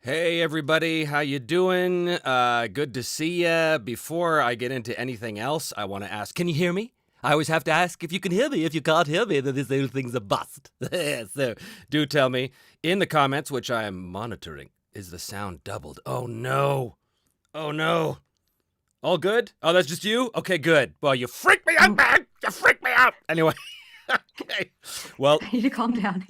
Hey everybody, how you doing? Good to see ya. Before I get into anything else, I want to ask, can you hear me? I always have to ask if you can hear me. If you can't hear me, then this whole thing's a bust. So do tell me in the comments, which I am monitoring. Is the sound doubled? Oh no. Oh no. All good? Oh, that's just you? Okay, good. Well, you freaked me out, man. You freaked me out. Anyway. Okay. Well, I need to calm down.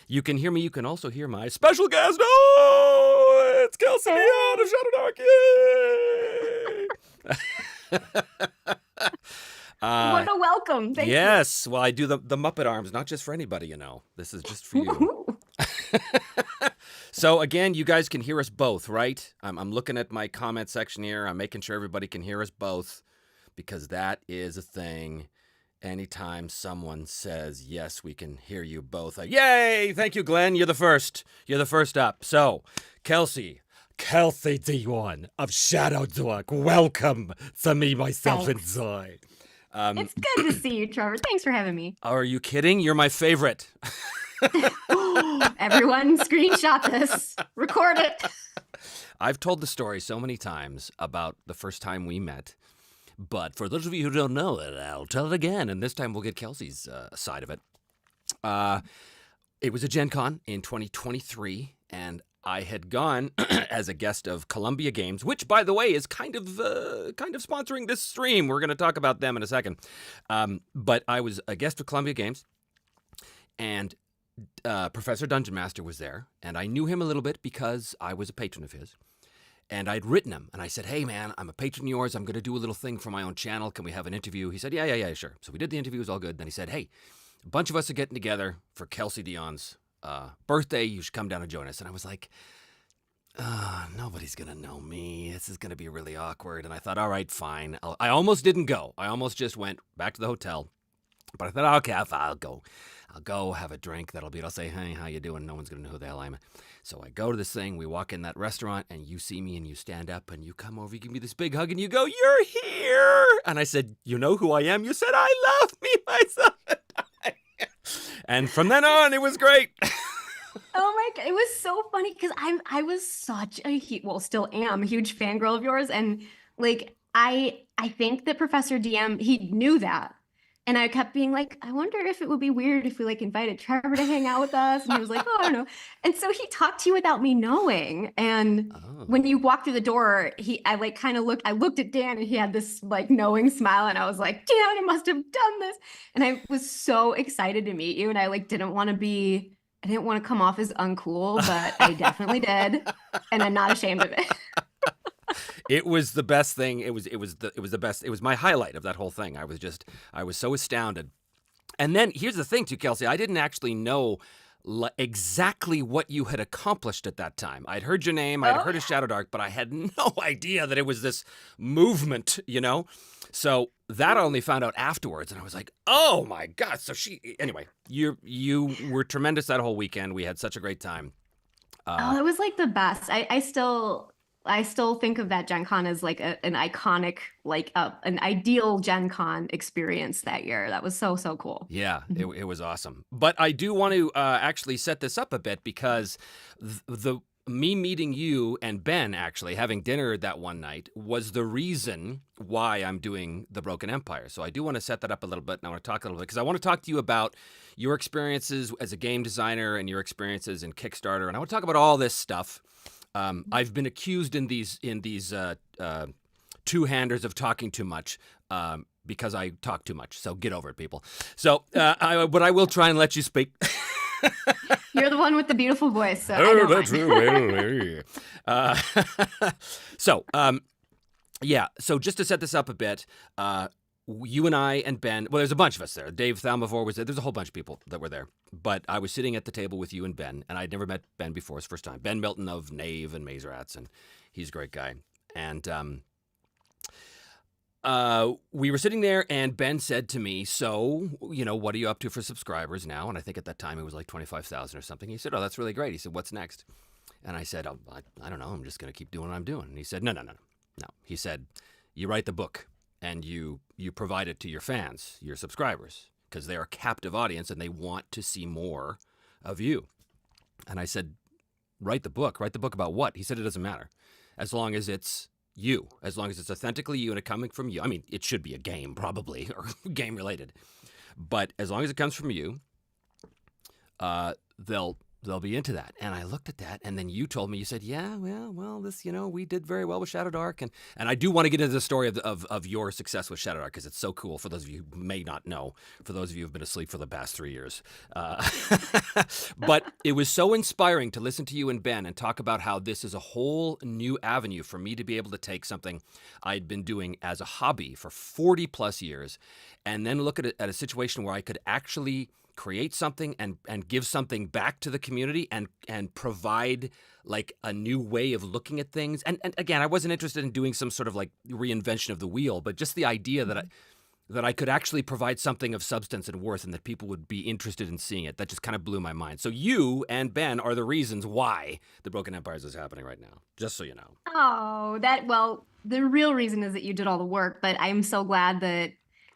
you can hear me. You can also hear my special guest. Oh, it's Kelsey Dion of Shadow Dark. Yay! What a welcome. Thank Yes. Well, I do the Muppet arms, not just for anybody, you know. This is just for you. you. So, again, you guys can hear us both, right? I'm looking at my comment section here. I'm making sure everybody can hear us both because that is a thing. Anytime someone says, yes, we can hear you both. Yay! Thank you, Glenn. You're the first. You're the first up. So, Kelsey Dion of Shadow Dark. Welcome to me, myself, and Zoe. It's good to see you, Trevor. Thanks for having me. Are you kidding? You're my favorite. Everyone screenshot this. Record it. I've told the story so many times about the first time we met. But for those of you who don't know it, I'll tell it again. And this time we'll get Kelsey's side of it. It was a Gen Con in 2023, and I had gone as a guest of Columbia Games, which, by the way, is kind of sponsoring this stream. We're going to talk about them in a second. But I was a guest of Columbia Games, and Professor Dungeon Master was there, and I knew him a little bit because I was a patron of his. And I'd written him, and I said, hey, man, I'm a patron of yours. I'm going to do a little thing for my own channel. Can we have an interview? He said, yeah, sure. So we did the interview. It was all good. Then he said, hey, a bunch of us are getting together for Kelsey Dion's birthday. You should come down and join us. And I was like, nobody's going to know me. This is going to be really awkward. And I thought, all right, fine. I almost didn't go. I almost just went back to the hotel. But I thought, okay, I'll go. I'll go have a drink. That'll be it. I'll say, hey, how you doing? No one's going to know who the hell I am. So I go to this thing. We walk in that restaurant, and you see me, and you stand up, and you come over. You give me this big hug, and you go, you're here. And I said, you know who I am? You said, I love me, myself, and I. And from then on, it was great. Oh my God. It was so funny because I was such a still am a huge fangirl of yours. And like I think that Professor DM, he knew that. And I kept being like, I wonder if it would be weird if we like invited Trevor to hang out with us. And he was like, oh, I don't know. And so he talked to you without me knowing. And when you walked through the door, I looked at Dan, and he had this like knowing smile. And I was like, Dan, I must have done this. And I was so excited to meet you. And I like didn't want to come off as uncool, but I definitely did. And I'm not ashamed of it. It was the best thing. It was the best. It was my highlight of that whole thing. I was so astounded. And then here's the thing too, Kelsey. I didn't actually know exactly what you had accomplished at that time. I'd heard your name. I'd heard of Shadow Dark, but I had no idea that it was this movement, you know? So that I only found out afterwards, and I was like, oh my God. So anyway, you were tremendous that whole weekend. We had such a great time. It was like the best. I still think of that Gen Con as like an iconic, like an ideal Gen Con experience that year. That was so cool. Yeah, it was awesome. But I do want to actually set this up a bit because me meeting you and Ben actually having dinner that one night was the reason why I'm doing the Broken Empire. So I do want to set that up a little bit, and I want to talk a little bit because I want to talk to you about your experiences as a game designer and your experiences in Kickstarter, and I want to talk about all this stuff. I've been accused in these two-handers of talking too much because I talk too much. So get over it, people. So, but I will try and let you speak. You're the one with the beautiful voice. So I don't mind. So just to set this up a bit, you and I and Ben, well, there's a bunch of us there. Dave Thalmavor was there. There's a whole bunch of people that were there. But I was sitting at the table with you and Ben, and I'd never met Ben before. It's the first time. Ben Milton of Knave and Maze Rats, and he's a great guy. And we were sitting there, and Ben said to me, so, you know, what are you up to for subscribers now? And I think at that time it was like 25,000 or something. He said, oh, that's really great. He said, what's next? And I said, oh, I don't know. I'm just going to keep doing what I'm doing. And he said, no. He said, you write the book. And you provide it to your fans, your subscribers, because they're a captive audience and they want to see more of you. And I said, write the book. Write the book about what? He said it doesn't matter. As long as it's you, as long as it's authentically you and it coming from you. I mean, it should be a game probably or game related. But as long as it comes from you, they'll be into that. And I looked at that, and then you told me, you said, yeah, well, this, we did very well with Shadow Dark. And I do want to get into the story of your success with Shadow Dark, because it's so cool for those of you who may not know, for those of you who've been asleep for the past 3 years. But it was so inspiring to listen to you and Ben and talk about how this is a whole new avenue for me to be able to take something I'd been doing as a hobby for 40 plus years and then look at a situation where I could actually create something and give something back to the community and provide like a new way of looking at things. And again, I wasn't interested in doing some sort of like reinvention of the wheel, but just the idea that I could actually provide something of substance and worth and that people would be interested in seeing it. That just kind of blew my mind. So you and Ben are the reasons why the Broken Empires is happening right now, just so you know. Oh, well, the real reason is that you did all the work, but I'm so glad that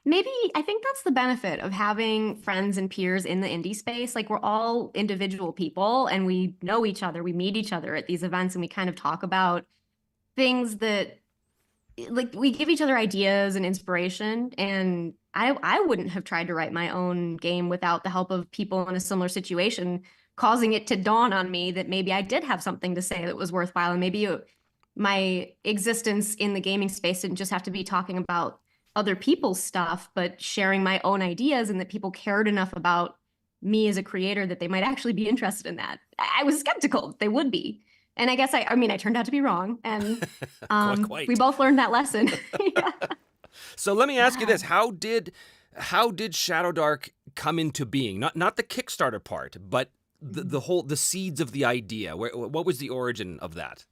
I think that's the benefit of having friends and peers in the indie space. Like, we're all individual people and we know each other. We meet each other at these events and we kind of talk about things that, like, we give each other ideas and inspiration. And I wouldn't have tried to write my own game without the help of people in a similar situation, causing it to dawn on me that maybe I did have something to say that was worthwhile. And maybe my existence in the gaming space didn't just have to be talking about other people's stuff, but sharing my own ideas, and that people cared enough about me as a creator that they might actually be interested in that. I was skeptical they would be. And I guess I turned out to be wrong. And we both learned that lesson. Yeah. So let me ask you this. How did Shadow Dark come into being? Not the Kickstarter part, but the seeds of the idea. What was the origin of that?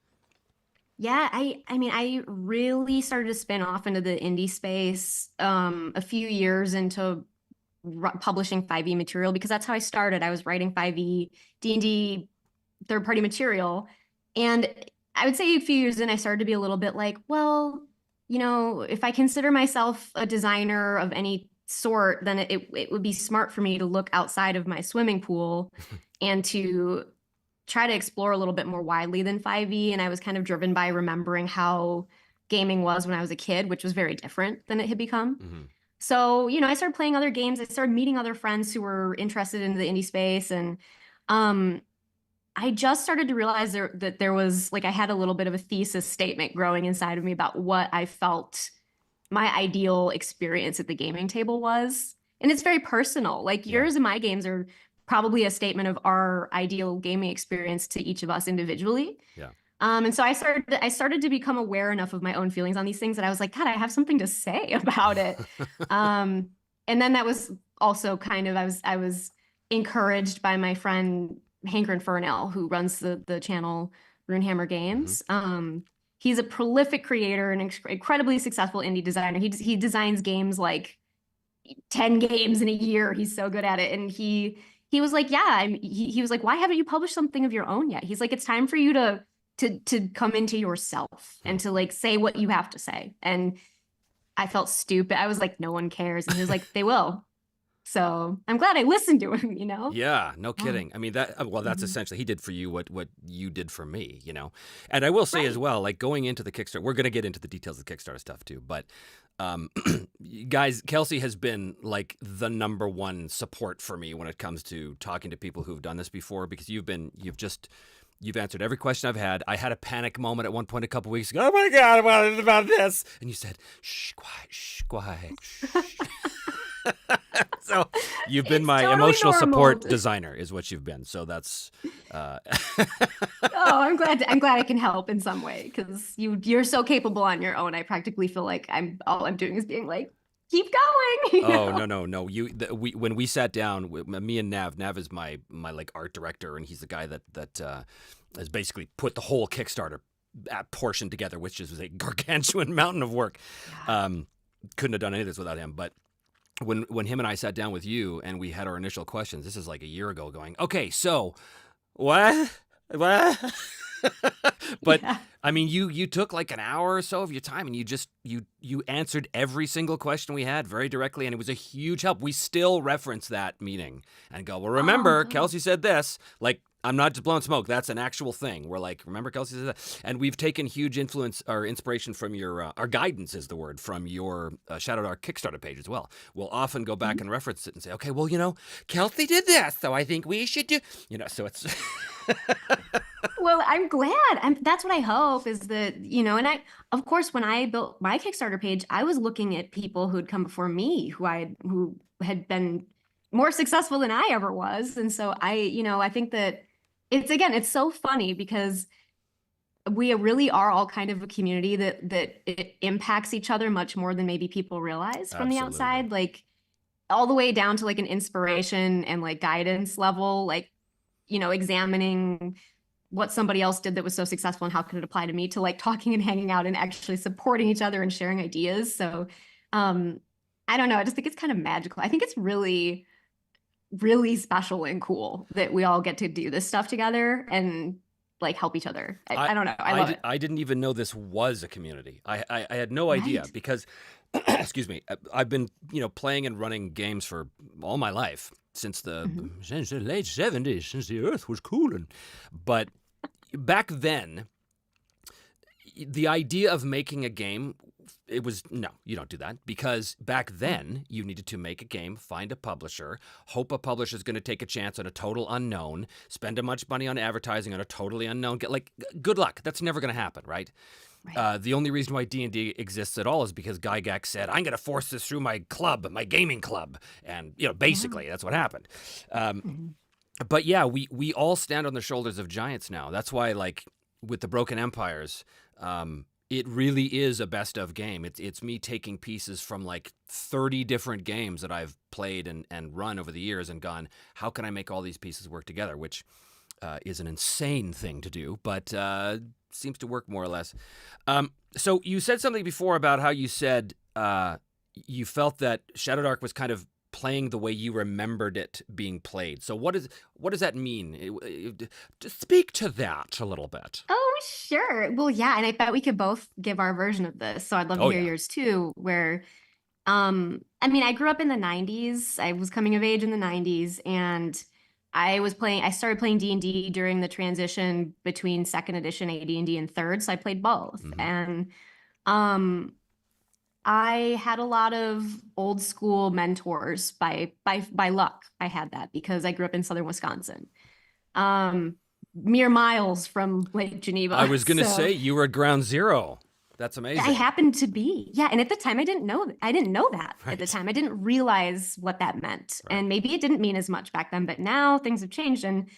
Yeah, I really started to spin off into the indie space a few years into publishing 5e material, because that's how I started. I was writing 5e D&D third-party material. And I would say a few years in, I started to be a little bit like, well, if I consider myself a designer of any sort, then it would be smart for me to look outside of my swimming pool and to try to explore a little bit more widely than 5e. And I was kind of driven by remembering gaming was when I was a kid, which was very different than it had become. Mm-hmm. So, I started playing other games. I started meeting other friends who were interested in the indie space. And I just started to realize that there was, like, I had a little bit of a thesis statement growing inside of me about what I felt my ideal experience at the gaming table was. And it's very personal. Like, yours and my games are probably a statement of our ideal gaming experience to each of us individually. Yeah. And so I started to become aware enough of my own feelings on these things that I was like, God, I have something to say about it. And then that was also kind of, I was encouraged by my friend Hanker Furnell, who runs the channel Runehammer Games. Mm-hmm. He's a prolific creator and incredibly successful indie designer. He designs games like 10 games in a year. He's so good at it. And he was like, he was like, why haven't you published something of your own yet? He's like, it's time for you to come into yourself and to, like, say what you have to say. And I felt stupid. I was like, no one cares. And he was like, they will. So I'm glad I listened to him, Yeah, no kidding. I mean, that's essentially, he did for you what you did for me, And I will say as well, like, going into the Kickstarter, we're going to get into the details of the Kickstarter stuff too, but guys, Kelsey has been like the number one support for me when it comes to talking to people who've done this before, because you've answered every question I've had. I had a panic moment at one point a couple weeks ago. Oh my God, what is about this? And you said, shh, quiet, shh. So you've been my totally emotional support designer, is what you've been. So that's. Oh, I'm glad I can help in some way, because you're so capable on your own. I practically feel like all I'm doing is being like, keep going. Oh, no. When we sat down, me and Nav is my like art director, and he's the guy that has basically put the whole Kickstarter portion together, which is a gargantuan mountain of work. Yeah. Couldn't have done any of this without him, but. When him and I sat down with you and we had our initial questions, this is like a year ago, going, okay, so what? But yeah. I mean, you took like an hour or so of your time, and you answered every single question we had very directly, and it was a huge help. We still reference that meeting and go, well, remember, Kelsey said this. Like, I'm not just blowing smoke. That's an actual thing. We're like, remember Kelsey said that? And we've taken huge influence or inspiration from your, our guidance is the word, from your Shadow Dark Kickstarter page as well. We'll often go back and reference it and say, okay, well, Kelsey did this, so I think we should do, so it's... Well, I'm glad. That's what I hope is that, and of course, when I built my Kickstarter page, I was looking at people who'd come before me who had been more successful than I ever was. And so I think that it's so funny because we really are all kind of a community that it impacts each other much more than maybe people realize from the outside, like all the way down to like an inspiration and like guidance level, like, examining what somebody else did that was so successful and how could it apply to me, to like talking and hanging out and actually supporting each other and sharing ideas. So I don't know. I just think it's kind of magical. I think it's really, really special and cool that we all get to do this stuff together and like help each other. I don't know. I love it. I didn't even know this was a community. I had no idea because, excuse me, I've been, playing and running games for all my life since the late 70s, since the earth was cooling. But back then, the idea of making a game, it was, no, you don't do that, because back then you needed to make a game, find a publisher, hope a publisher is going to take a chance on a total unknown, spend a much money on advertising on a totally unknown, good luck. That's never going to happen, right? Right. The only reason why D&D exists at all is because Gygax said, I'm going to force this through my club, my gaming club. And, basically that's what happened. But yeah, we all stand on the shoulders of giants now. That's why, like, with the Broken Empires, it really is a best of game. It's me taking pieces from like 30 different games that I've played and run over the years and gone, how can I make all these pieces work together? Which is an insane thing to do, but seems to work more or less. So you said something before about how you said you felt that Shadow Dark was kind of playing the way you remembered it being played. So what does that mean? Just speak to that a little bit. Oh, sure. Well, yeah, and I bet we could both give our version of this. So I'd love to hear yours too, where I grew up in the 90s. I was coming of age in the 90s, and I started playing D&D during the transition between second edition AD&D and third, so I played both. And I had a lot of old school mentors by luck. I had that because I grew up in southern Wisconsin, mere miles from Lake Geneva. I was going to say you were at ground zero. That's amazing. I happened to be, yeah. And at the time, I didn't know that. Right. At the time, I didn't realize what that meant, and maybe it didn't mean as much back then. But now things have changed, and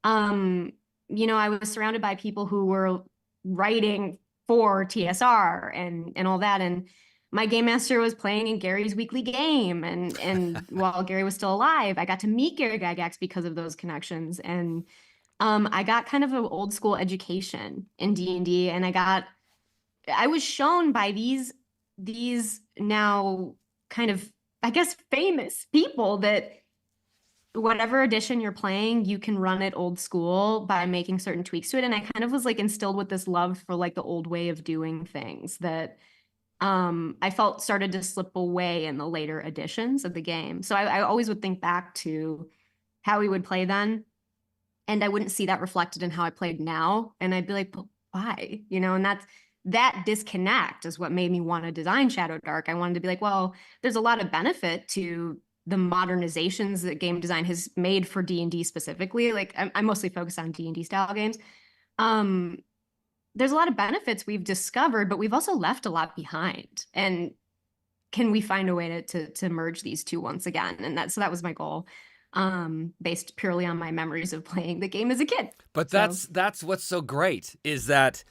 I was surrounded by people who were writing for TSR and all that, and my game master was playing in Gary's weekly game, and while Gary was still alive, I got to meet Gary Gygax because of those connections, and I got kind of an old school education in D&D, and I was shown by these now kind of, I guess, famous people that whatever edition you're playing, you can run it old school by making certain tweaks to it, and I kind of was like instilled with this love for like the old way of doing things that I felt started to slip away in the later editions of the game. So I always would think back to how we would play then, and I wouldn't see that reflected in how I played now. And I'd be like, but why? And that disconnect is what made me want to design Shadow Dark. I wanted to be like, well, there's a lot of benefit to the modernizations that game design has made for D&D specifically. Like I'm mostly focused on D&D style games. There's a lot of benefits we've discovered, but we've also left a lot behind. And can we find a way to merge these two once again? And that was my goal, based purely on my memories of playing the game as a kid. But that's what's so great is that,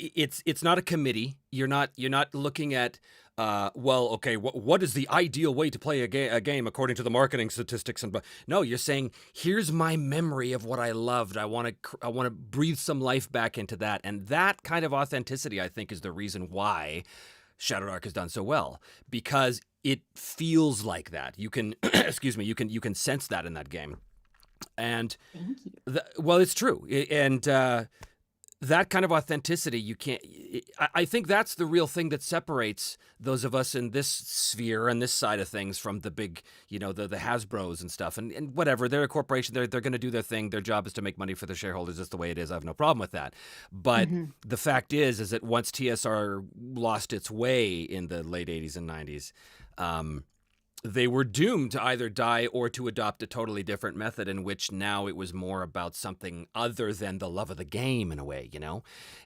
it's not a committee. You're not looking at, what is the ideal way to play a game according to the marketing statistics? No, you're saying, here's my memory of what I loved. I want to breathe some life back into that. And that kind of authenticity, I think, is the reason why Shadow Dark has done so well, because it feels like that. You can, you can sense that in that game. And, thank you. Well, it's true. And, that kind of authenticity, you can't. I think that's the real thing that separates those of us in this sphere and this side of things from the big, the Hasbros and stuff, and whatever. They're a corporation. They're going to do their thing. Their job is to make money for their shareholders. That's the way it is. I have no problem with that. But the fact is that once TSR lost its way in the late '80s and '90s. They were doomed to either die or to adopt a totally different method in which now it was more about something other than the love of the game in a way,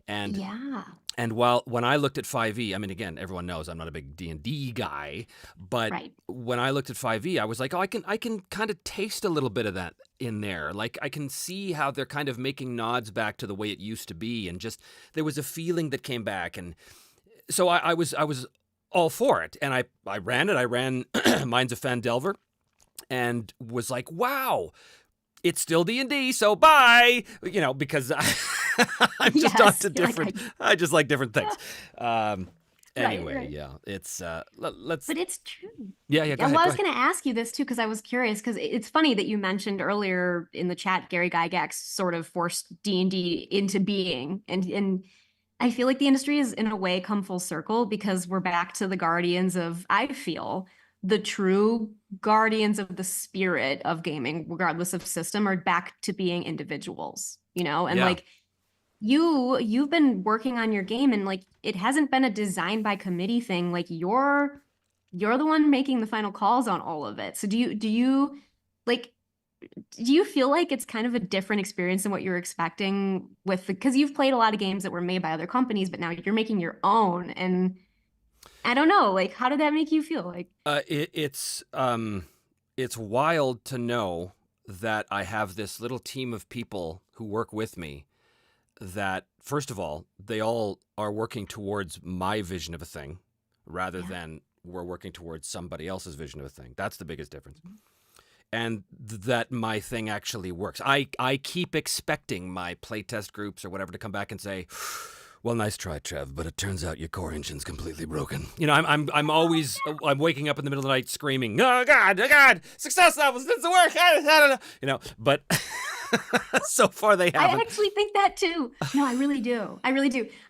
And Yeah. and when I looked at 5e, I mean, again, everyone knows I'm not a big D&D guy, but Right. when I looked at 5e, I was like, oh, I can kind of taste a little bit of that in there. Like I can see how they're kind of making nods back to the way it used to be, and just there was a feeling that came back, and so I was all for it. And I ran it. I ran Minds of Fandelver and was like, wow, it's still D&D, so bye, because I'm just on to different, I just like different things. Anyway, right. yeah, it's, let's. But it's true. Yeah, go ahead. Well, I was going to ask you this too, because I was curious, because it's funny that you mentioned earlier in the chat, Gary Gygax sort of forced D&D into being, and I feel like the industry has in a way come full circle, because we're back to the guardians of, I feel, the true guardians of the spirit of gaming, regardless of system, are back to being individuals, and like you've been working on your game, and like it hasn't been a design by committee thing. Like you're the one making the final calls on all of it. So do you feel like it's kind of a different experience than what you're expecting because you've played a lot of games that were made by other companies, but now you're making your own, and I don't know, like, how did that make you feel? Like, It's wild to know that I have this little team of people who work with me that, first of all, they all are working towards my vision of a thing rather than we're working towards somebody else's vision of a thing. That's the biggest difference. And that my thing actually works. I keep expecting my playtest groups or whatever to come back and say, well, nice try, Trev, but it turns out your core engine's completely broken. I'm always waking up in the middle of the night screaming, oh God, success levels, this work. I don't know, but so far they haven't. I actually think that too. No, I really do.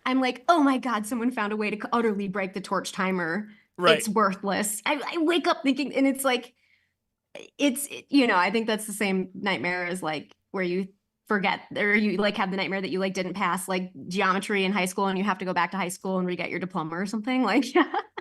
I'm like, oh my God, someone found a way to utterly break the torch timer. Right. It's worthless. I wake up thinking, and it's like, I think that's the same nightmare as like where you forget, or you like have the nightmare that you like didn't pass like geometry in high school and you have to go back to high school and re-get your diploma or something. Like,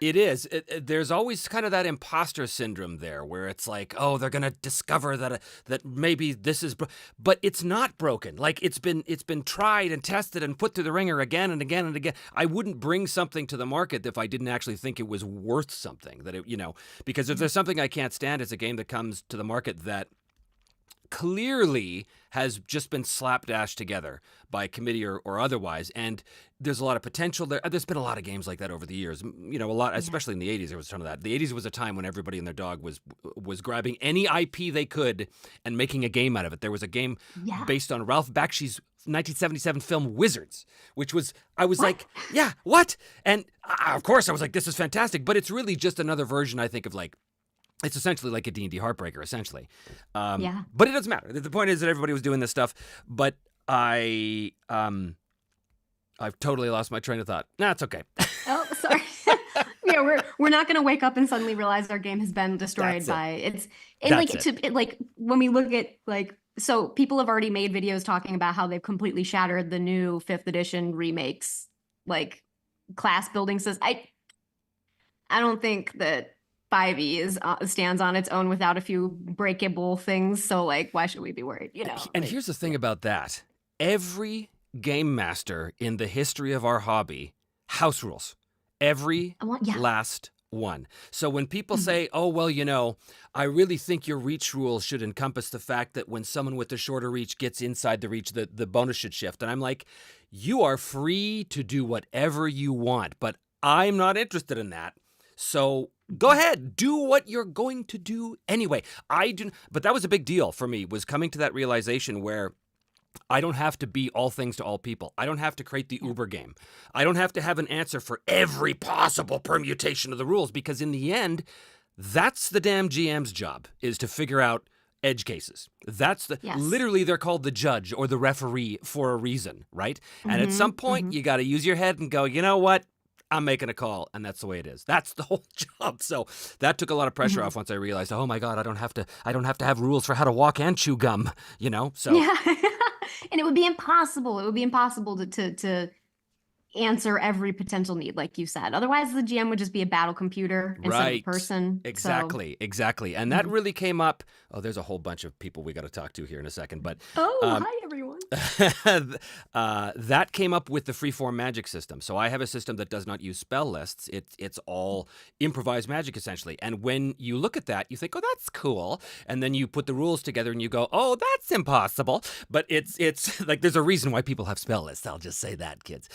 it is. There's always kind of that imposter syndrome there where it's like, oh, they're gonna discover that maybe this is, but it's not broken. Like it's been tried and tested and put through the ringer again and again and again. I wouldn't bring something to the market if I didn't actually think it was worth something. Because if there's something I can't stand, it's a game that comes to the market that clearly has just been slapdash together by committee or otherwise, and there's a lot of potential there. There's been a lot of games like that over the years, a lot, especially in the 80s. There was a ton of that. The 80s was a time when everybody and their dog was grabbing any IP they could and making a game out of it. There was a game based on Ralph Bakshi's 1977 film Wizards, which was, I was like, yeah, what? And of course I was like, this is fantastic, but it's really just another version, I think, of like, it's essentially like a D&D heartbreaker, essentially. But it doesn't matter. The point is that everybody was doing this stuff, but I've totally lost my train of thought. No, it's okay. Oh, sorry. Yeah, we're not going to wake up and suddenly realize our game has been destroyed when we look at like, so people have already made videos talking about how they've completely shattered the new 5th edition remakes, like class building system. I don't think that 5e stands on its own without a few breakable things. So like, why should we be worried? And here's the thing about that. Every game master in the history of our hobby, house rules. Every last one. So when people say, oh, well, I really think your reach rule should encompass the fact that when someone with the shorter reach gets inside the reach, the bonus should shift. And I'm like, you are free to do whatever you want, but I'm not interested in that. So go ahead, do what you're going to do anyway. But that was a big deal for me, was coming to that realization where I don't have to be all things to all people. I don't have to create the Uber game. I don't have to have an answer for every possible permutation of the rules, because in the end, that's the damn GM's job, is to figure out edge cases. That's Yes. literally they're called the judge or the referee for a reason, right? And at some point, you got to use your head and go, you know what? I'm making a call, and that's the way it is. That's the whole job. So that took a lot of pressure off once I realized, oh my God, I don't have to have rules for how to walk and chew gum, you know? So Yeah. And it would be impossible. It would be impossible to answer every potential need, like you said. Otherwise, the GM would just be a battle computer instead of a person. Exactly. And that really came up. Oh, there's a whole bunch of people we got to talk to here in a second. But hi, everyone. that came up with the freeform magic system. So I have a system that does not use spell lists. It's all improvised magic, essentially. And when you look at that, you think, oh, that's cool. And then you put the rules together and you go, oh, that's impossible. But it's like there's a reason why people have spell lists. I'll just say that, kids.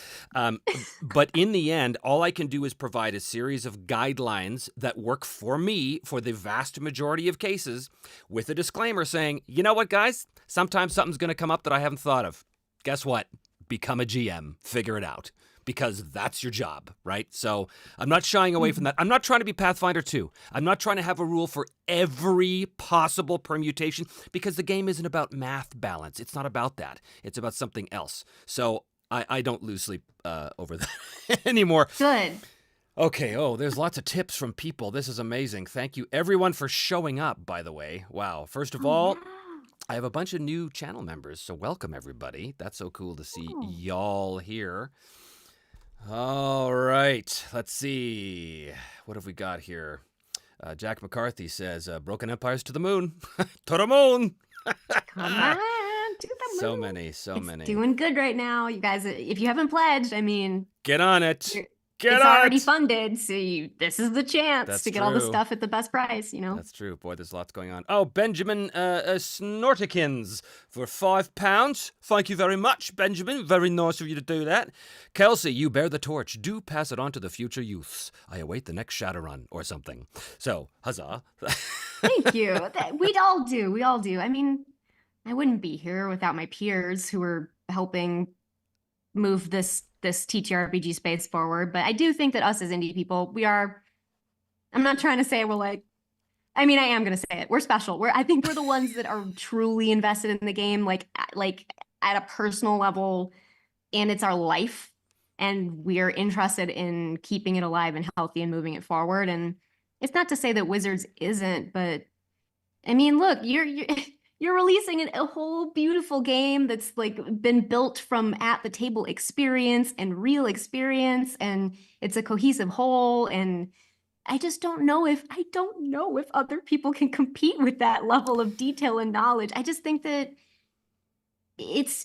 But in the end, all I can do is provide a series of guidelines that work for me for the vast majority of cases with a disclaimer saying, you know what, guys? Sometimes something's going to come up that I haven't thought of. Guess what? Become a GM. Figure it out. Because that's your job, right? So I'm not shying away from that. I'm not trying to be Pathfinder 2. I'm not trying to have a rule for every possible permutation because the game isn't about math balance. It's not about that. It's about something else. So I don't lose sleep over that anymore. Good. Okay, there's lots of tips from people. This is amazing. Thank you, everyone, for showing up, by the way. Wow. First of all, I have a bunch of new channel members, so welcome, everybody. That's so cool to see y'all here. All right, let's see. What have we got here? Jack McCarthy says, Broken Empires to the moon. To the moon! Come on. So many. Doing good right now. You guys, if you haven't pledged, I mean... Get on it. It's already funded, so this is the chance to get all the stuff at the best price, you know? That's true. Boy, there's lots going on. Oh, Benjamin Snortikins for £5. Thank you very much, Benjamin. Very nice of you to do that. Kelsey, you bear the torch. Do pass it on to the future youths. I await the next Shadowrun or something. So, huzzah. Thank you. We all do. I mean, I wouldn't be here without my peers who are helping move this TTRPG space forward. But I do think that us as indie people, I'm not trying to say I am going to say it. We're special. I think we're the ones that are truly invested in the game, like at a personal level, and it's our life. And we're interested in keeping it alive and healthy and moving it forward. And it's not to say that Wizards isn't, but I mean, look, you're releasing a whole beautiful game that's been built from at the table experience and real experience, and it's a cohesive whole. And I don't know if other people can compete with that level of detail and knowledge. I just think that it's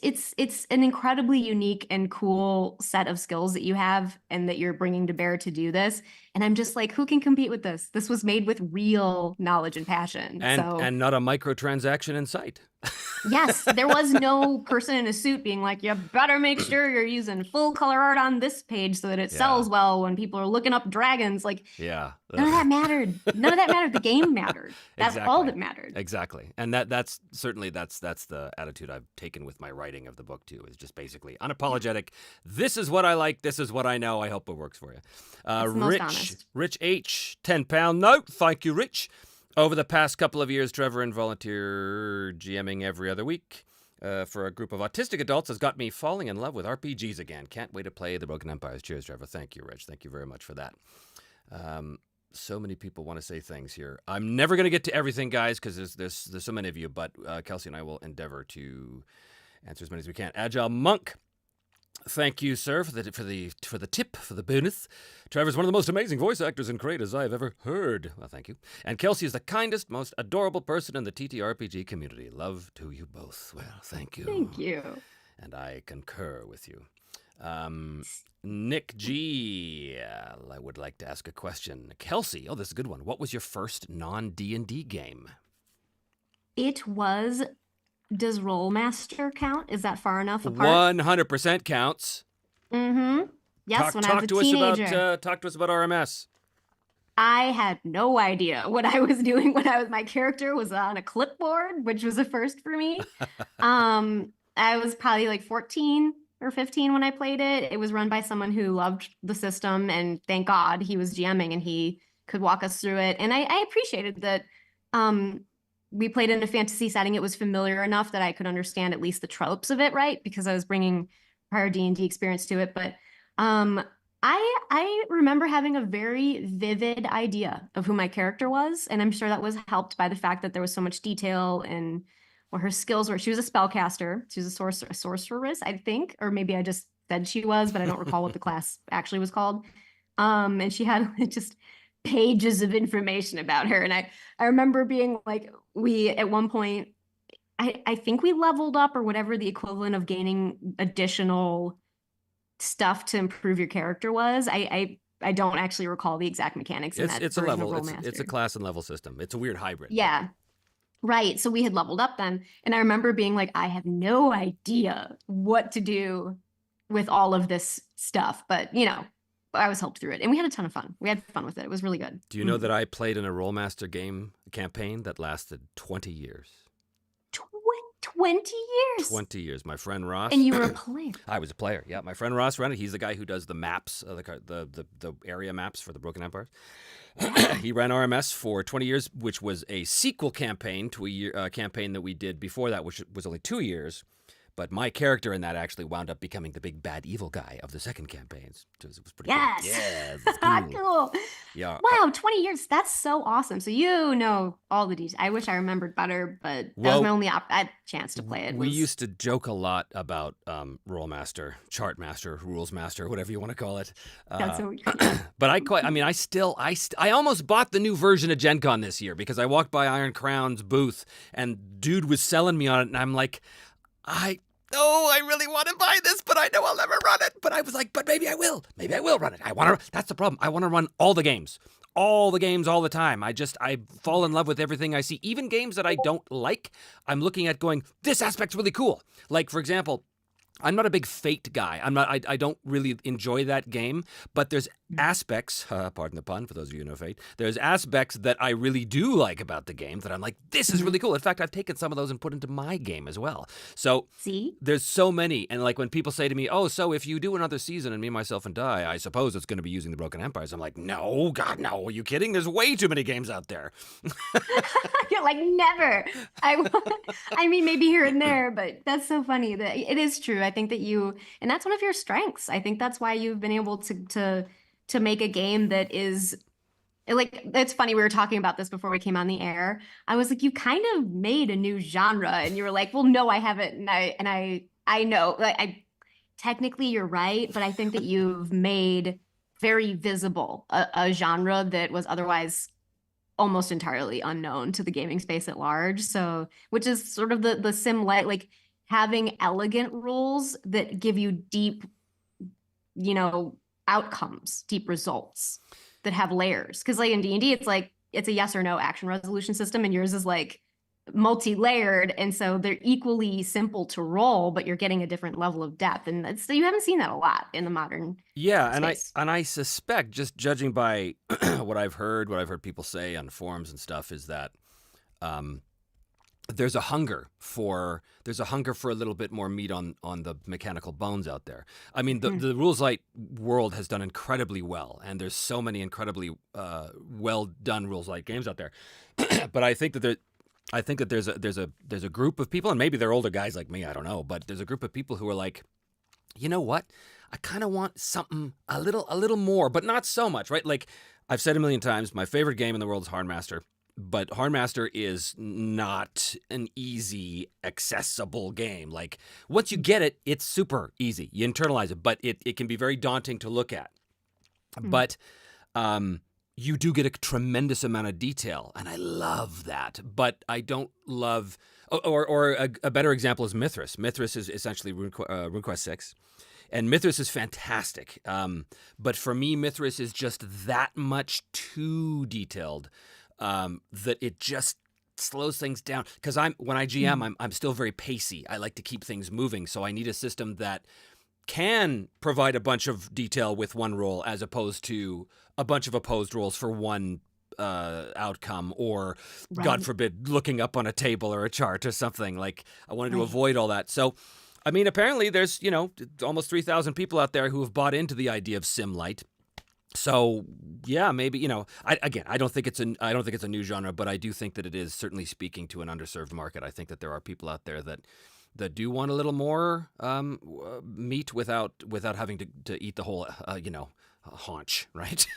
an incredibly unique and cool set of skills that you have and that you're bringing to bear to do this. And I'm just like, who can compete with this? This was made with real knowledge and passion. And not a microtransaction in sight. Yes, there was no person in a suit being like, you better make sure you're using full color art on this page so that it sells well when people are looking up dragons. None of that mattered. The game mattered. That's all that mattered. Exactly. And that's certainly that's the attitude I've taken with my writing of the book too, is just basically unapologetic. This is what I like. This is what I know. I hope it works for you. Rich H, £10 note. Thank you, Rich. Over the past couple of years, Trevor and volunteer GMing every other week for a group of autistic adults has got me falling in love with RPGs again. Can't wait to play the Broken Empires. Cheers, Trevor. Thank you, Rich. Thank you very much for that. So many people want to say things here. I'm never going to get to everything, guys, because there's so many of you, but Kelsey and I will endeavor to answer as many as we can. Agile Monk. Thank you, sir, for the tip, for the bonus. Trevor's one of the most amazing voice actors and creators I have ever heard. Well, thank you. And Kelsey is the kindest, most adorable person in the TTRPG community. Love to you both. Well, thank you. Thank you. And I concur with you. Nick G. I would like to ask a question. Kelsey, this is a good one. What was your first non-D&D game? It was... Does Rollmaster count? Is that far enough apart? 100% counts. Mm-hmm. Yes, when I was a teenager. Talk to us about RMS. I had no idea what I was doing my character was on a clipboard, which was a first for me. I was probably 14 or 15 when I played it. It was run by someone who loved the system, and thank God he was GMing and he could walk us through it. And I appreciated that we played in a fantasy setting. It was familiar enough that I could understand at least the tropes of it, right? Because I was bringing prior D&D experience to it. But um, I remember having a very vivid idea of who my character was, and I'm sure that was helped by the fact that there was so much detail and what her skills were. She was a spellcaster. She was a sorceress, I think, or maybe I just said she was, but I don't recall what the class actually was called. And she had just pages of information about her. And I remember being like, we at one point, I think we leveled up or whatever the equivalent of gaining additional stuff to improve your character was. I don't actually recall the exact mechanics in that It's a version of level. It's a Rollmaster. class and level system. It's a weird hybrid. Yeah. Right. So we had leveled up then. And I remember being like, I have no idea what to do with all of this stuff. But, you know, I was helped through it. And we had a ton of fun. We had fun with it. It was really good. Do you know that I played in a Rollmaster game campaign that lasted 20 years? 20 years. 20 years. My friend Ross. And you were a player. I was a player. Yeah, my friend Ross ran it. He's the guy who does the maps, the area maps for the Broken Empires. He ran RMS for 20 years, which was a sequel campaign to a campaign that we did before that, which was only 2 years. But my character in that actually wound up becoming the big bad evil guy of the second campaign. It was pretty Yes. cool. Yes, it's cool. Cool. Yeah. Wow, 20 years. That's so awesome. So you know all the details. I wish I remembered better, but that Well, was my only chance to play it. We used to joke a lot about Rollmaster, Chartmaster, Rules Master, whatever you want to call it. That's so But I almost bought the new version of Gen Con this year because I walked by Iron Crown's booth and dude was selling me on it, and I'm like, I really want to buy this, but I know I'll never run it. But I was like, but maybe I will. Maybe I will run it. That's the problem. I want to run all the games all the time. I fall in love with everything I see. Even games that I don't like, I'm looking at going, this aspect's really cool. Like, for example, I'm not a big Fate guy. I don't really enjoy that game, but there's aspects, pardon the pun for those of you who know Fate, there's aspects that I really do like about the game that I'm like, this is really cool. In fact, I've taken some of those and put into my game as well. So See? There's so many. And like when people say to me, oh, so if you do another season and Me, Myself, and Die, I suppose it's going to be using the Broken Empires. I'm like, no, God, no. Are you kidding? There's way too many games out there. You're like, never. I mean, maybe here and there, but that's so funny that it is true. I think that and that's one of your strengths. I think that's why you've been able to make a game that is like, it's funny. We were talking about this before we came on the air. I was like, you kind of made a new genre, and you were like, well, no, I haven't. And I know, like, technically you're right, but I think that you've made very visible a genre that was otherwise almost entirely unknown to the gaming space at large. So, which is sort of the sim like having elegant rules that give you deep, outcomes, deep results that have layers. Because like in D&D, it's a yes or no action resolution system, and yours is like multi-layered, and so they're equally simple to roll, but you're getting a different level of depth, and you haven't seen that a lot in the modern space. and I suspect, just judging by what I've heard people say on forums and stuff, is that there's a hunger for a little bit more meat on the mechanical bones out there. I mean, the Rules Light world has done incredibly well, and there's so many incredibly well done Rules Light games out there. But I think that there's a group of people, and maybe they're older guys like me, I don't know, but there's a group of people who are like, you know what? I kind of want something a little more, but not so much, right? Like I've said a million times, my favorite game in the world is Hardmaster. But Hardmaster is not an easy, accessible game. Like, once you get it, it's super easy. You internalize it, but it can be very daunting to look at. But you do get a tremendous amount of detail, and I love that. But I don't love... Or a better example is Mithras. Mithras is essentially RuneQuest 6. And Mithras is fantastic. But for me, Mithras is just that much too detailed. That it just slows things down. Because when I GM, I'm still very pacey. I like to keep things moving, so I need a system that can provide a bunch of detail with one roll, as opposed to a bunch of opposed rolls for one outcome, or God forbid, looking up on a table or a chart or something. Like, I wanted to avoid all that. So, I mean, apparently there's almost 3,000 people out there who have bought into the idea of Sim Light. So yeah, maybe I don't think it's a new genre, but I do think that it is certainly speaking to an underserved market. I think that there are people out there that do want a little more meat without having to eat the whole haunch, right?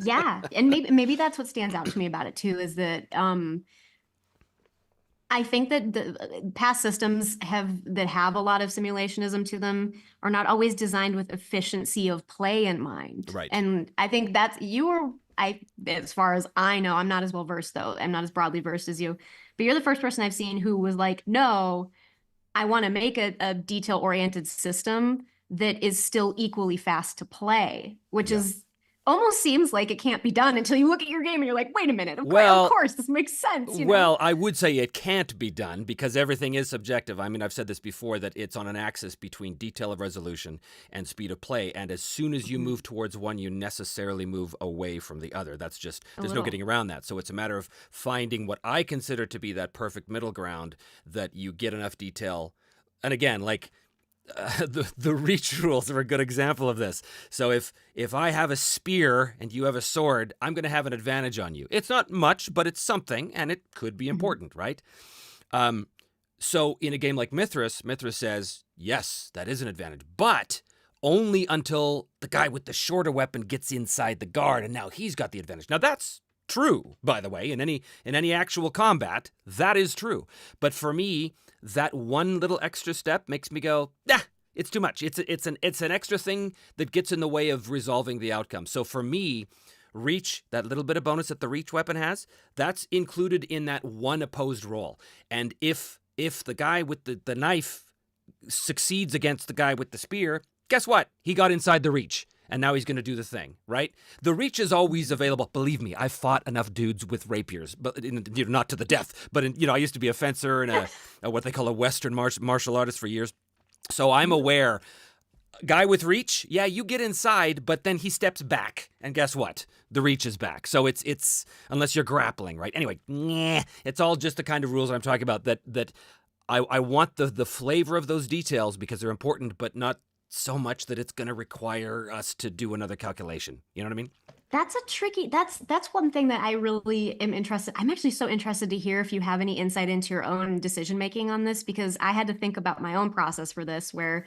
Yeah, and maybe that's what stands out to me about it too is that I think that the past systems that have a lot of simulationism to them are not always designed with efficiency of play in mind. Right. And I think that's as far as I know, I'm not as well versed though. I'm not as broadly versed as you, but you're the first person I've seen who was like, no, I want to make a detail-oriented system that is still equally fast to play, which Yeah. is almost seems like it can't be done until you look at your game and you're like, wait a minute, of Well, course, this makes sense. Well, I would say it can't be done because everything is subjective. I mean, I've said this before that it's on an axis between detail of resolution and speed of play. And as soon as you move towards one, you necessarily move away from the other. That's just, there's no getting around that. So it's a matter of finding what I consider to be that perfect middle ground that you get enough detail. And again, like, the reach rules are a good example of this. So if I have a spear and you have a sword, I'm going to have an advantage on you. It's not much, but it's something, and it could be important, right? So in a game like Mithras says, yes, that is an advantage, but only until the guy with the shorter weapon gets inside the guard, and now he's got the advantage. Now that's true, by the way, in any actual combat, that is true. But for me, that one little extra step makes me go, it's too much. It's an extra thing that gets in the way of resolving the outcome. So for me, reach, that little bit of bonus that the reach weapon has, that's included in that one opposed roll. And if the guy with the knife succeeds against the guy with the spear, guess what? He got inside the reach. And now he's going to do the thing, right? The reach is always available. Believe me, I've fought enough dudes with rapiers, but not to the death. But I used to be a fencer and a what they call a Western martial artist for years. So I'm aware. Guy with reach, yeah, you get inside, but then he steps back, and guess what? The reach is back. So it's unless you're grappling, right? Anyway, it's all just the kind of rules I'm talking about. That I want the flavor of those details because they're important, but not so much that it's going to require us to do another calculation. You know what I mean? That's one thing that I really am interested. I'm actually so interested to hear if you have any insight into your own decision making on this, because I had to think about my own process for this, where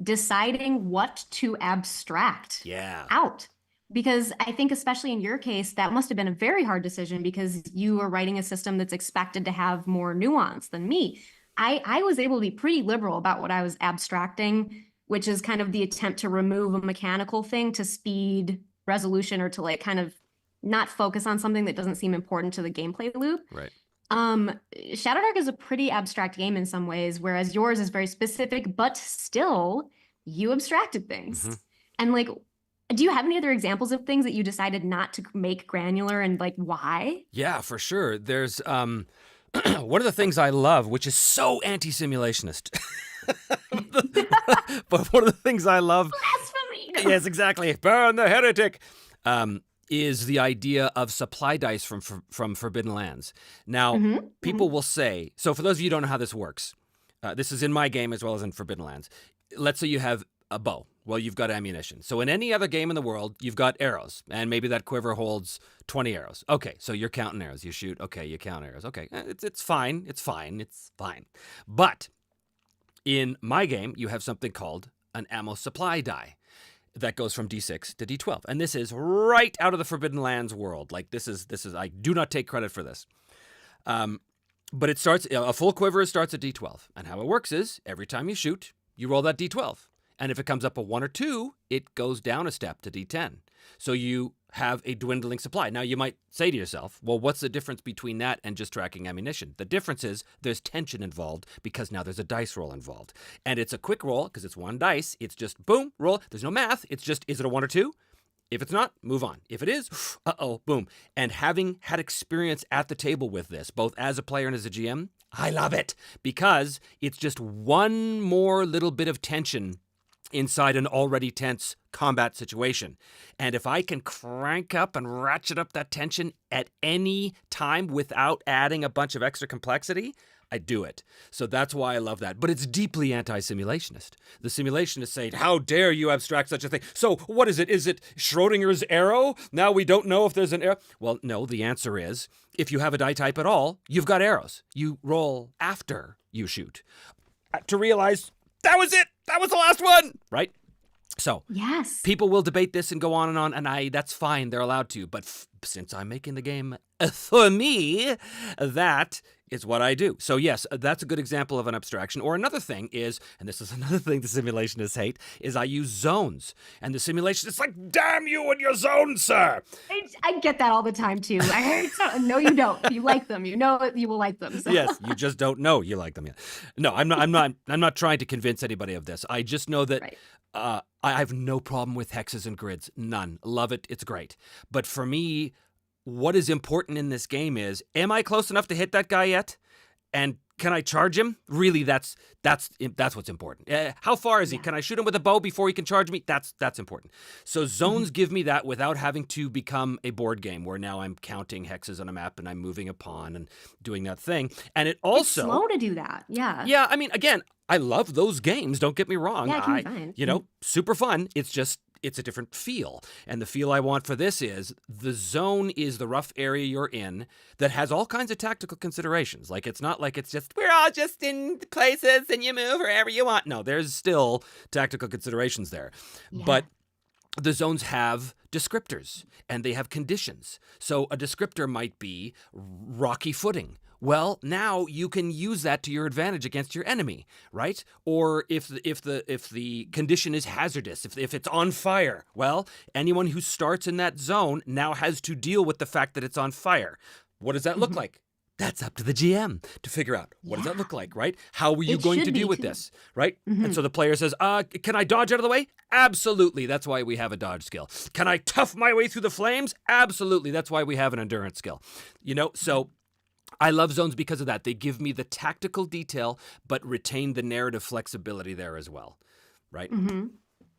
deciding what to abstract out. Because I think especially in your case, that must have been a very hard decision because you are writing a system that's expected to have more nuance than me. I was able to be pretty liberal about what I was abstracting, which is kind of the attempt to remove a mechanical thing to speed resolution or to like kind of not focus on something that doesn't seem important to the gameplay loop. Right. Shadowdark is a pretty abstract game in some ways, whereas yours is very specific, but still you abstracted things. Mm-hmm. And like, do you have any other examples of things that you decided not to make granular and like why? Yeah, for sure. There's one of the things I love, which is so anti-simulationist. But one of the things I love, blasphemy. Yes, exactly, burn the heretic, is the idea of supply dice from Forbidden Lands. Now, people will say, so for those of you who don't know how this works, this is in my game as well as in Forbidden Lands. Let's say you have a bow. Well, you've got ammunition. So in any other game in the world, you've got arrows, and maybe that quiver holds 20 arrows. Okay, so you're counting arrows. You shoot. Okay, you count arrows. Okay, it's fine. It's fine. It's fine. But in my game, you have something called an ammo supply die that goes from D6 to D12. And this is right out of the Forbidden Lands world. Like this is I do not take credit for this. But it starts, a full quiver starts at D12. And how it works is every time you shoot, you roll that D12. And if it comes up a 1 or 2, it goes down a step to D10. So you have a dwindling supply. Now you might say to yourself, well, what's the difference between that and just tracking ammunition? The difference is there's tension involved because now there's a dice roll involved. And it's a quick roll because it's one dice. It's just boom, roll. There's no math. It's just, is it a 1 or 2? If it's not, move on. If it is, boom. And having had experience at the table with this, both as a player and as a GM, I love it because it's just one more little bit of tension inside an already tense combat situation. And if I can crank up and ratchet up that tension at any time without adding a bunch of extra complexity, I do it. So that's why I love that. But it's deeply anti-simulationist. The simulationists say, how dare you abstract such a thing? So what is it? Is it Schrodinger's arrow? Now we don't know if there's an arrow. Well, no, the answer is, if you have a die type at all, you've got arrows. You roll after you shoot. To realize, that was it! That was the last one! Right? So, yes, people will debate this and go on, and that's fine. They're allowed to. But since I'm making the game for me, that is what I do. So yes, that's a good example of an abstraction. Or another thing is, and this is another thing the simulationists hate, is I use zones. And the simulationists like, damn you and your zones, sir! I get that all the time too. I hate zones. No, you don't. You like them. You know you will like them. So. Yes, you just don't know you like them yet. No, I'm not trying to convince anybody of this. I just know that Right. I have no problem with hexes and grids. None. Love it. It's great. But for me, what is important in this game is, am I close enough to hit that guy yet? And can I charge him? Really, that's what's important. How far is he? Yeah. Can I shoot him with a bow before he can charge me? That's important. So zones give me that without having to become a board game where now I'm counting hexes on a map and I'm moving a pawn and doing that thing. And it also It's slow to do that. Yeah. Yeah, I mean, again, I love those games. Don't get me wrong. Yeah, it can be fine. You know, super fun. It's a different feel. And the feel I want for this is the zone is the rough area you're in that has all kinds of tactical considerations. Like, it's not like it's just, we're all just in places and you move wherever you want. No, there's still tactical considerations there. Yeah. But the zones have descriptors and they have conditions. So a descriptor might be rocky footing. Well, now you can use that to your advantage against your enemy, right? Or if the condition is hazardous, if it's on fire, well, anyone who starts in that zone now has to deal with the fact that it's on fire. What does that look like? That's up to the GM to figure out. What does that look like, right? How are you It going to should deal be, with too. this, right? And so the player says, can I dodge out of the way? Absolutely. That's why we have a dodge skill. Can I tough my way through the flames? Absolutely. That's why we have an endurance skill. You know, so I love zones because of that. They give me the tactical detail, but retain the narrative flexibility there as well, right?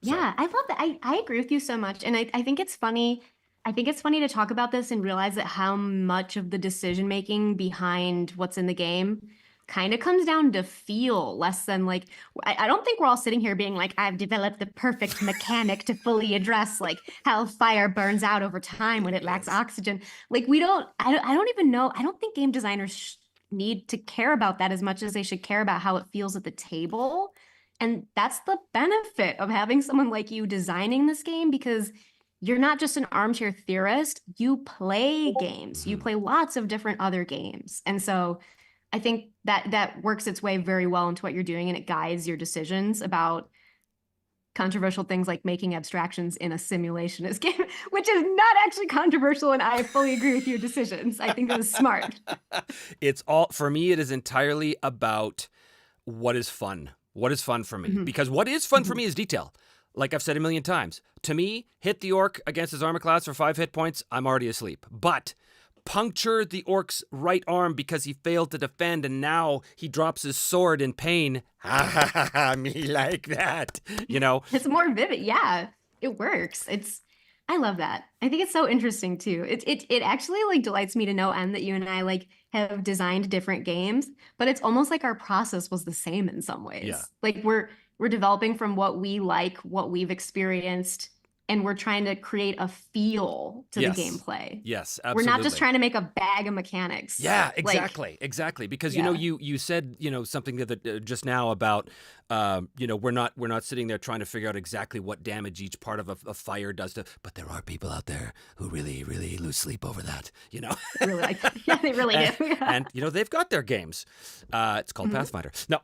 Yeah, I love that. I agree with you so much. And I think it's funny. I think it's funny to talk about this and realize that how much of the decision making behind what's in the game kind of comes down to feel less than like, I don't think we're all sitting here being like, I've developed the perfect mechanic to fully address like how fire burns out over time when it lacks oxygen. Like I don't even know. I don't think game designers need to care about that as much as they should care about how it feels at the table. And that's the benefit of having someone like you designing this game, because you're not just an armchair theorist, you play games. You play lots of different other games. And so I think that works its way very well into what you're doing, and it guides your decisions about controversial things like making abstractions in a simulationist game, which is not actually controversial, and I fully agree with your decisions. I think that was smart. For me, it is entirely about what is fun. What is fun for me? Because what is fun for me is detail. Like I've said a million times. To me, hit the orc against his armor class for 5 hit points, I'm already asleep. But puncture the orc's right arm because he failed to defend and now he drops his sword in pain. Ha ha ha, me like that. You know? It's more vivid. Yeah, it works. I love that. I think it's so interesting too. It actually like delights me to no end that you and I like have designed different games, but it's almost like our process was the same in some ways. Yeah. Like we're developing from what we like, what we've experienced, and we're trying to create a feel to Yes. the gameplay. Yes, absolutely. We're not just trying to make a bag of mechanics. Yeah, Like, exactly. Because you know, you said something that just now about we're not sitting there trying to figure out exactly what damage each part of a fire does to. But there are people out there who really lose sleep over that. You know, really like, yeah, they really do. and they've got their games. It's called Pathfinder. No,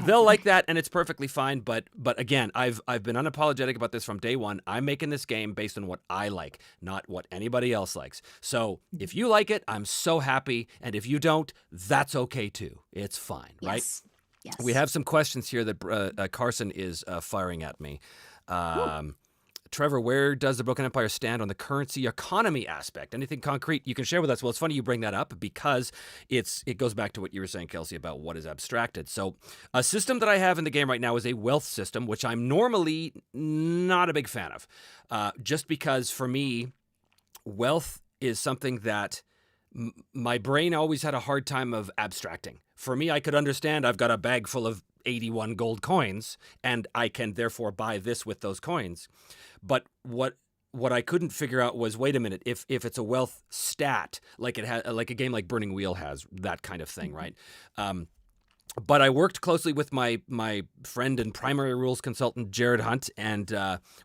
they'll like that, and it's perfectly fine. But again, I've been unapologetic about this from day one. I'm making this game based on what I like, not what anybody else likes. So if you like it, I'm so happy, and if you don't, that's okay too. It's fine, right? Yes. We have some questions here that Carson is firing at me. Trevor, where does the Broken Empire stand on the currency economy aspect? Anything concrete you can share with us? Well, it's funny you bring that up because it goes back to what you were saying, Kelsey, about what is abstracted. So a system that I have in the game right now is a wealth system, which I'm normally not a big fan of, just because for me, wealth is something that my brain always had a hard time of abstracting. For me, I could understand I've got a bag full of 81 gold coins, and I can therefore buy this with those coins. But what I couldn't figure out was, wait a minute, if it's a wealth stat, like it has, like a game like Burning Wheel has, that kind of thing, right? But I worked closely with my friend and primary rules consultant, Jared Hunt, and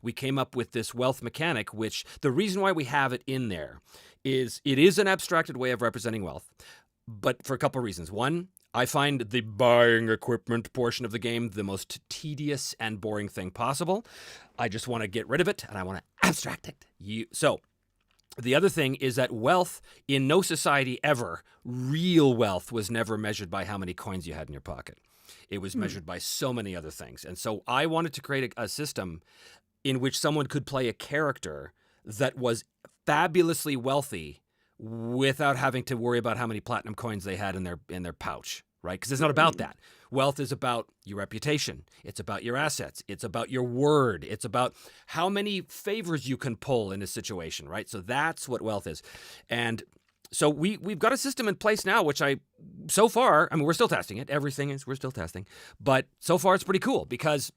we came up with this wealth mechanic, which the reason why we have it in there is it is an abstracted way of representing wealth, but for a couple of reasons. One, I find the buying equipment portion of the game the most tedious and boring thing possible. I just want to get rid of it, and I want to abstract it. So the other thing is that wealth, in no society ever, real wealth was never measured by how many coins you had in your pocket. It was measured by so many other things. And so I wanted to create a system in which someone could play a character that was fabulously wealthy without having to worry about how many platinum coins they had in their pouch, right? Because it's not about that. Wealth is about your reputation. It's about your assets. It's about your word. It's about how many favors you can pull in a situation, right? So that's what wealth is. And so we've got a system in place now, which so far, I mean, we're still testing it. We're still testing. But so far, it's pretty cool because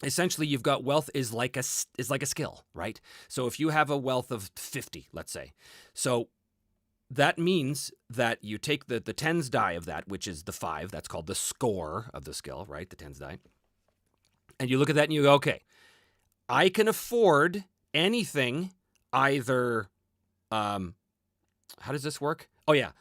essentially, you've got wealth is like a skill, right? So if you have a wealth of 50, let's say, so that means that you take the tens die of that, which is the 5. That's called the score of the skill, right? The tens die. And you look at that and you go, okay, I can afford anything either, how does this work? Oh, yeah.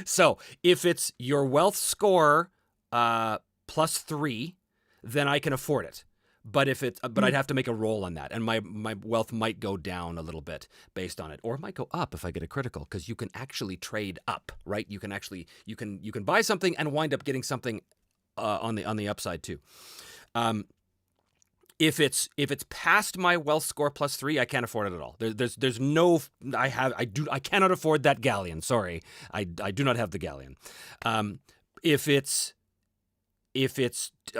So if it's your wealth score plus 3, then I can afford it. But I'd have to make a roll on that, and my wealth might go down a little bit based on it, or it might go up if I get a critical, because you can actually trade up, right? You can buy something and wind up getting something on the upside too. If it's past my wealth score plus 3, I can't afford it at all. There's no I cannot afford that galleon. Sorry, I do not have the galleon. If it's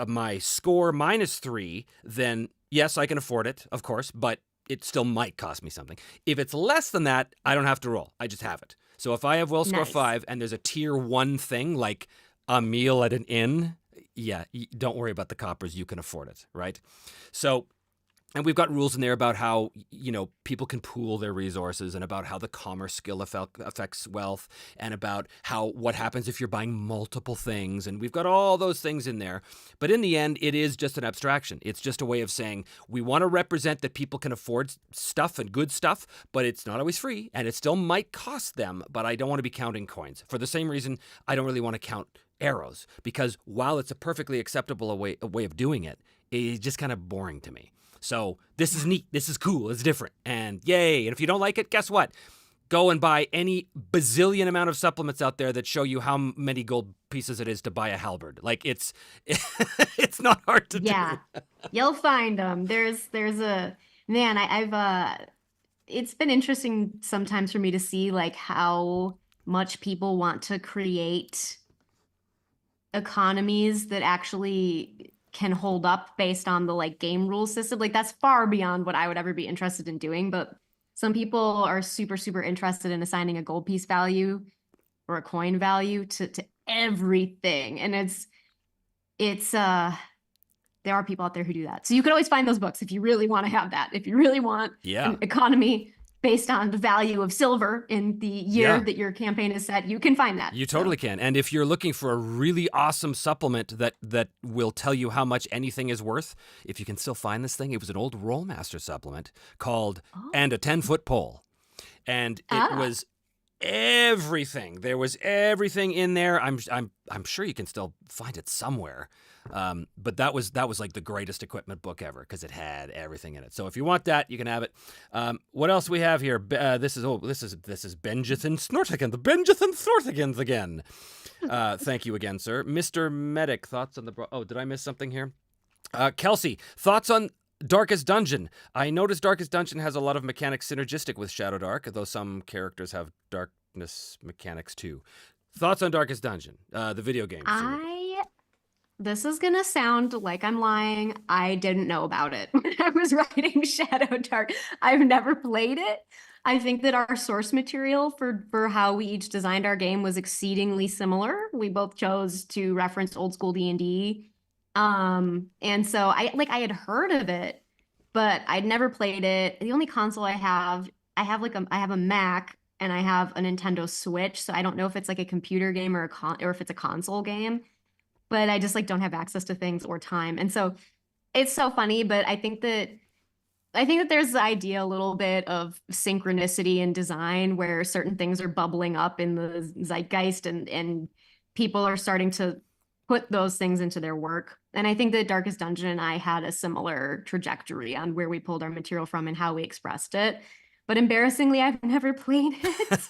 my score minus 3, then yes, I can afford it, of course, but it still might cost me something. If it's less than that, I don't have to roll. I just have it. So if I have wealth score 5 and there's a tier 1 thing like a meal at an inn, yeah, don't worry about the coppers. You can afford it, right? So, and we've got rules in there about how, people can pool their resources, and about how the commerce skill affects wealth, and about what happens if you're buying multiple things. And we've got all those things in there. But in the end, it is just an abstraction. It's just a way of saying we want to represent that people can afford stuff and good stuff, but it's not always free, and it still might cost them, but I don't want to be counting coins. For the same reason, I don't really want to count arrows, because while it's a perfectly acceptable way of doing it, it's just kind of boring to me. So this is neat. This is cool. It's different. And yay. And if you don't like it, guess what? Go and buy any bazillion amount of supplements out there that show you how many gold pieces it is to buy a halberd. Like it's not hard to do. Yeah, you'll find them. There's a man. I've it's been interesting sometimes for me to see like how much people want to create economies that actually can hold up based on the like game rule system. Like that's far beyond what I would ever be interested in doing. But some people are super, super interested in assigning a gold piece value or a coin value to everything. And there are people out there who do that. So you can always find those books if you really want to have that. If you really want an economy based on the value of silver in the year that your campaign is set, you can find that. You totally can. And if you're looking for a really awesome supplement that will tell you how much anything is worth, if you can still find this thing, it was an old Rollmaster supplement called And a 10-Foot Pole. And it was everything. There was everything in there. I'm sure you can still find it somewhere. But that was like the greatest equipment book ever because it had everything in it. So if you want that, you can have it. What else we have here? This is Benjathan Snortigan, the Benjathan Snortigans again. Thank you again, sir. Mr. Medic, thoughts on the did I miss something here? Kelsey, thoughts on Darkest Dungeon. I noticed Darkest Dungeon has a lot of mechanics synergistic with Shadow Dark, though some characters have darkness mechanics too. Thoughts on Darkest Dungeon, the video game series? This is gonna sound like I'm lying. I didn't know about it when I was writing Shadow Dark. I've never played it. I think that our source material for how we each designed our game was exceedingly similar. We both chose to reference old school D&D. And so I had heard of it, but I'd never played it. The only console I have a Mac and I have a Nintendo Switch, so I don't know if it's like a computer game or if it's a console game, but I just like don't have access to things or time. And so it's so funny, but I think that there's the idea a little bit of synchronicity in design where certain things are bubbling up in the zeitgeist and people are starting to put those things into their work. And I think that Darkest Dungeon and I had a similar trajectory on where we pulled our material from and how we expressed it. But embarrassingly, I've never played it.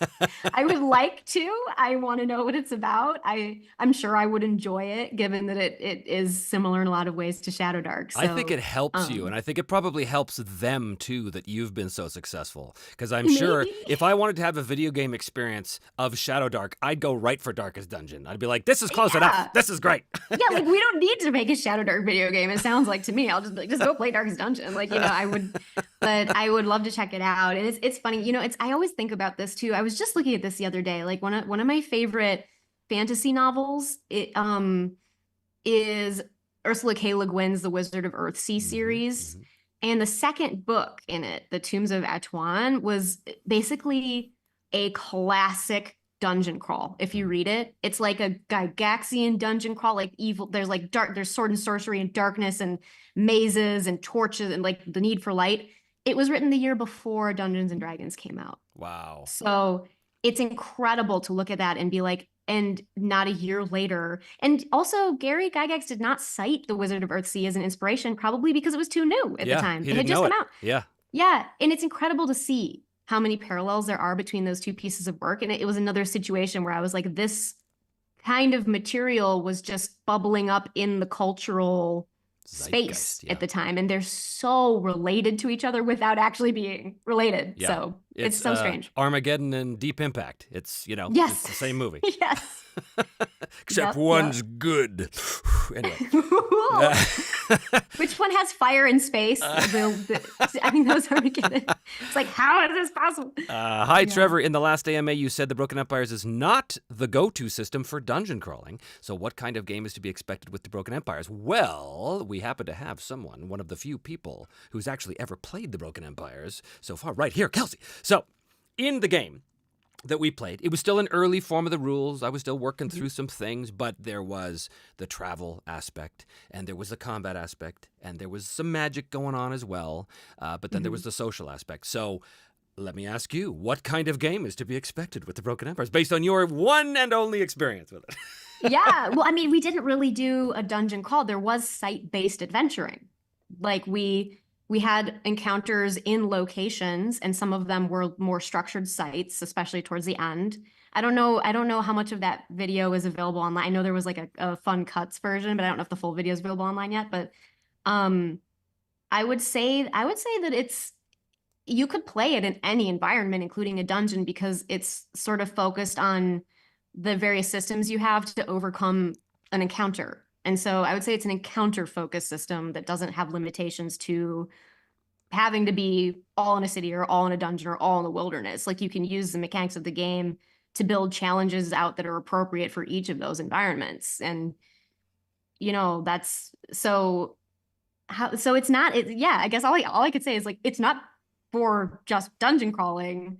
I would like to. I want to know what it's about. I'm sure I would enjoy it, given that it is similar in a lot of ways to Shadow Dark. So, I think it helps you, and I think it probably helps them too that you've been so successful. Because I'm sure if I wanted to have a video game experience of Shadow Dark, I'd go right for Darkest Dungeon. I'd be like, this is close enough. This is great. Yeah, like we don't need to make a Shadow Dark video game. It sounds like to me. I'll just go play Darkest Dungeon. Like, I would, but I would love to check it out. And it's funny, I always think about this too. I was just looking at this the other day. Like one of my favorite fantasy novels, is Ursula K. Le Guin's The Wizard of Earthsea series. And the second book in it, The Tombs of Atuan, was basically a classic dungeon crawl. If you read it, it's like a Gygaxian dungeon crawl, like evil. There's sword and sorcery and darkness and mazes and torches and like the need for light. It was written the year before Dungeons and Dragons came out. Wow. So it's incredible to look at that and be like, and not a year later. And also, Gary Gygax did not cite The Wizard of Earthsea as an inspiration, probably because it was too new at the time. It had just come out. Yeah. Yeah. And it's incredible to see how many parallels there are between those two pieces of work. And it was another situation where I was like, this kind of material was just bubbling up in the cultural space at the time, and they're so related to each other without actually being related. Yeah. So it's so strange. Armageddon and Deep Impact. It's yes, it's the same movie. Yes. Except one's good. Anyway. Which one has fire in space? I think those are Armageddon. It's like, how is this possible? Hi, Trevor. In the last AMA, you said the Broken Empires is not the go-to system for dungeon crawling. So what kind of game is to be expected with the Broken Empires? Well, we happen to have one of the few people who's actually ever played the Broken Empires so far. Right here, Kelsey. So, in the game that we played, it was still an early form of the rules. I was still working through some things, but there was the travel aspect, and there was the combat aspect, and there was some magic going on as well, but then there was the social aspect. So let me ask you, what kind of game is to be expected with the Broken Empires based on your one and only experience with it? Yeah, well, I mean, we didn't really do a dungeon crawl. There was site-based adventuring. Like we had encounters in locations, and some of them were more structured sites, especially towards the end. I don't know how much of that video is available online. I know there was like a fun cuts version, but I don't know if the full video is available online yet. But I would say that you could play it in any environment, including a dungeon, because it's sort of focused on the various systems you have to overcome an encounter. And so I would say it's an encounter-focused system that doesn't have limitations to having to be all in a city or all in a dungeon or all in the wilderness. Like you can use the mechanics of the game to build challenges out that are appropriate for each of those environments. And, that's so it's not, I guess all I could say is like, it's not for just dungeon crawling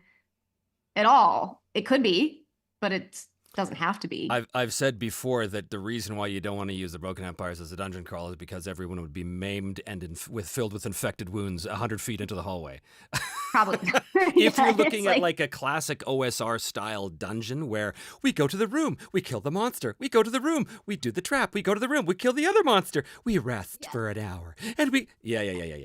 at all. It could be, but it's doesn't have to be. I've said before that the reason why you don't want to use the Broken Empires as a dungeon crawl is because everyone would be maimed and filled with infected wounds 100 feet into the hallway. Probably. If Yeah, you're it's looking at like a classic OSR style dungeon where we go to the room, we kill the monster, we go to the room, we do the trap, we go to the room, we kill the other monster, we rest yeah. for an hour, and we yeah.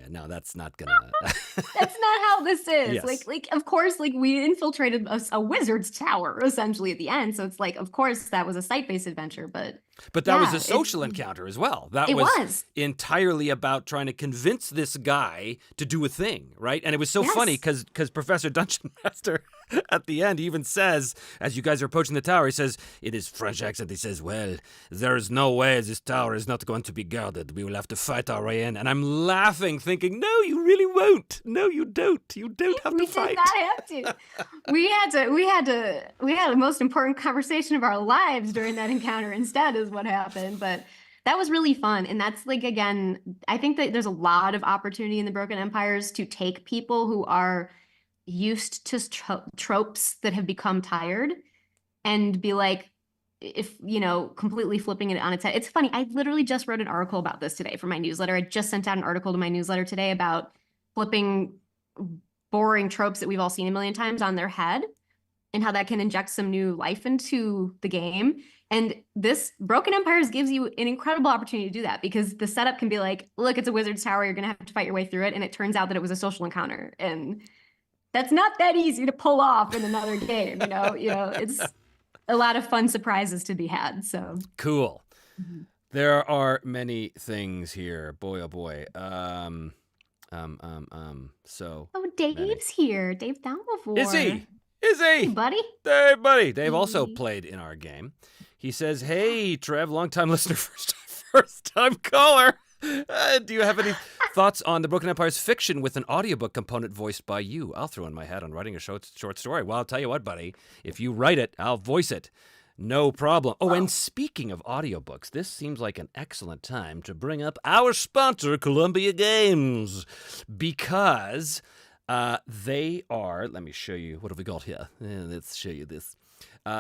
No, that's not gonna. That's not how this is. Yes. Like of course, like we infiltrated a wizard's tower essentially at the end. So it's like, of course, that was a site-based adventure, but But that was yeah, a social encounter as well. That it was was. entirely about trying to convince this guy to do a thing, right? And it was so funny Yes. because Professor Dungeon Master at the end even says, as you guys are approaching the tower, he says, in his French accent, he says, well, there is no way this tower is not going to be guarded. We will have to fight our way in. And I'm laughing, thinking, no, you really won't. No, you don't. You don't have We to did fight. not have to. We had the most important conversation of our lives during that encounter instead is what happened. But that was really fun. And that's like, again, I think that there's a lot of opportunity in the Broken Empires to take people who are used to tropes that have become tired and be like, if completely flipping it on its head. It's funny. I literally just wrote an article about this today for my newsletter. I just sent out an article to my newsletter today about flipping boring tropes that we've all seen a million times on their head and how that can inject some new life into the game. And this Broken Empires gives you an incredible opportunity to do that because the setup can be like, look, it's a wizard's tower. You're going to have to fight your way through it. And it turns out that it was a social encounter. And that's not that easy to pull off in another game. It's a lot of fun surprises to be had. So Cool. Mhm. There are many things here. Boy, oh boy. So Oh, many. Dave's here. Dave Dalmavor. Is he? Is Hey, he? buddy. Hey, buddy. Dave also Hey. played in our game. He says, hey, Trev, long-time listener, first-time caller. Do you have any thoughts on the Broken Empire's fiction with an audiobook component voiced by you? I'll throw in my hat on writing a short story. Well, I'll tell you what, buddy. If you write it, I'll voice it. No problem. Oh, and speaking of audiobooks, this seems like an excellent time to bring up our sponsor, Columbia Games, because they are, let me show you, what have we got here? Let's show you this.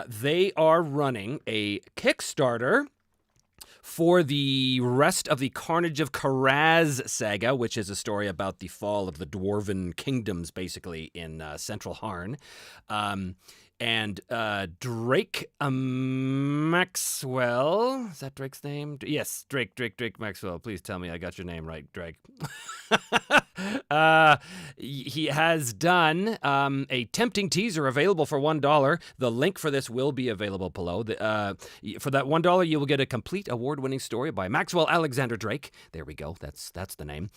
They are running a Kickstarter for the rest of the Carnage of Karaz saga, which is a story about the fall of the Dwarven kingdoms, basically, in Central Harn. And Drake Maxwell, is that Drake's name? Yes, Drake Maxwell. Please tell me I got your name right, Drake. He has done a tempting teaser available for $1. The link for this will be available below. For that $1, you will get a complete award-winning story by Maxwell Alexander Drake. There we go. That's the name.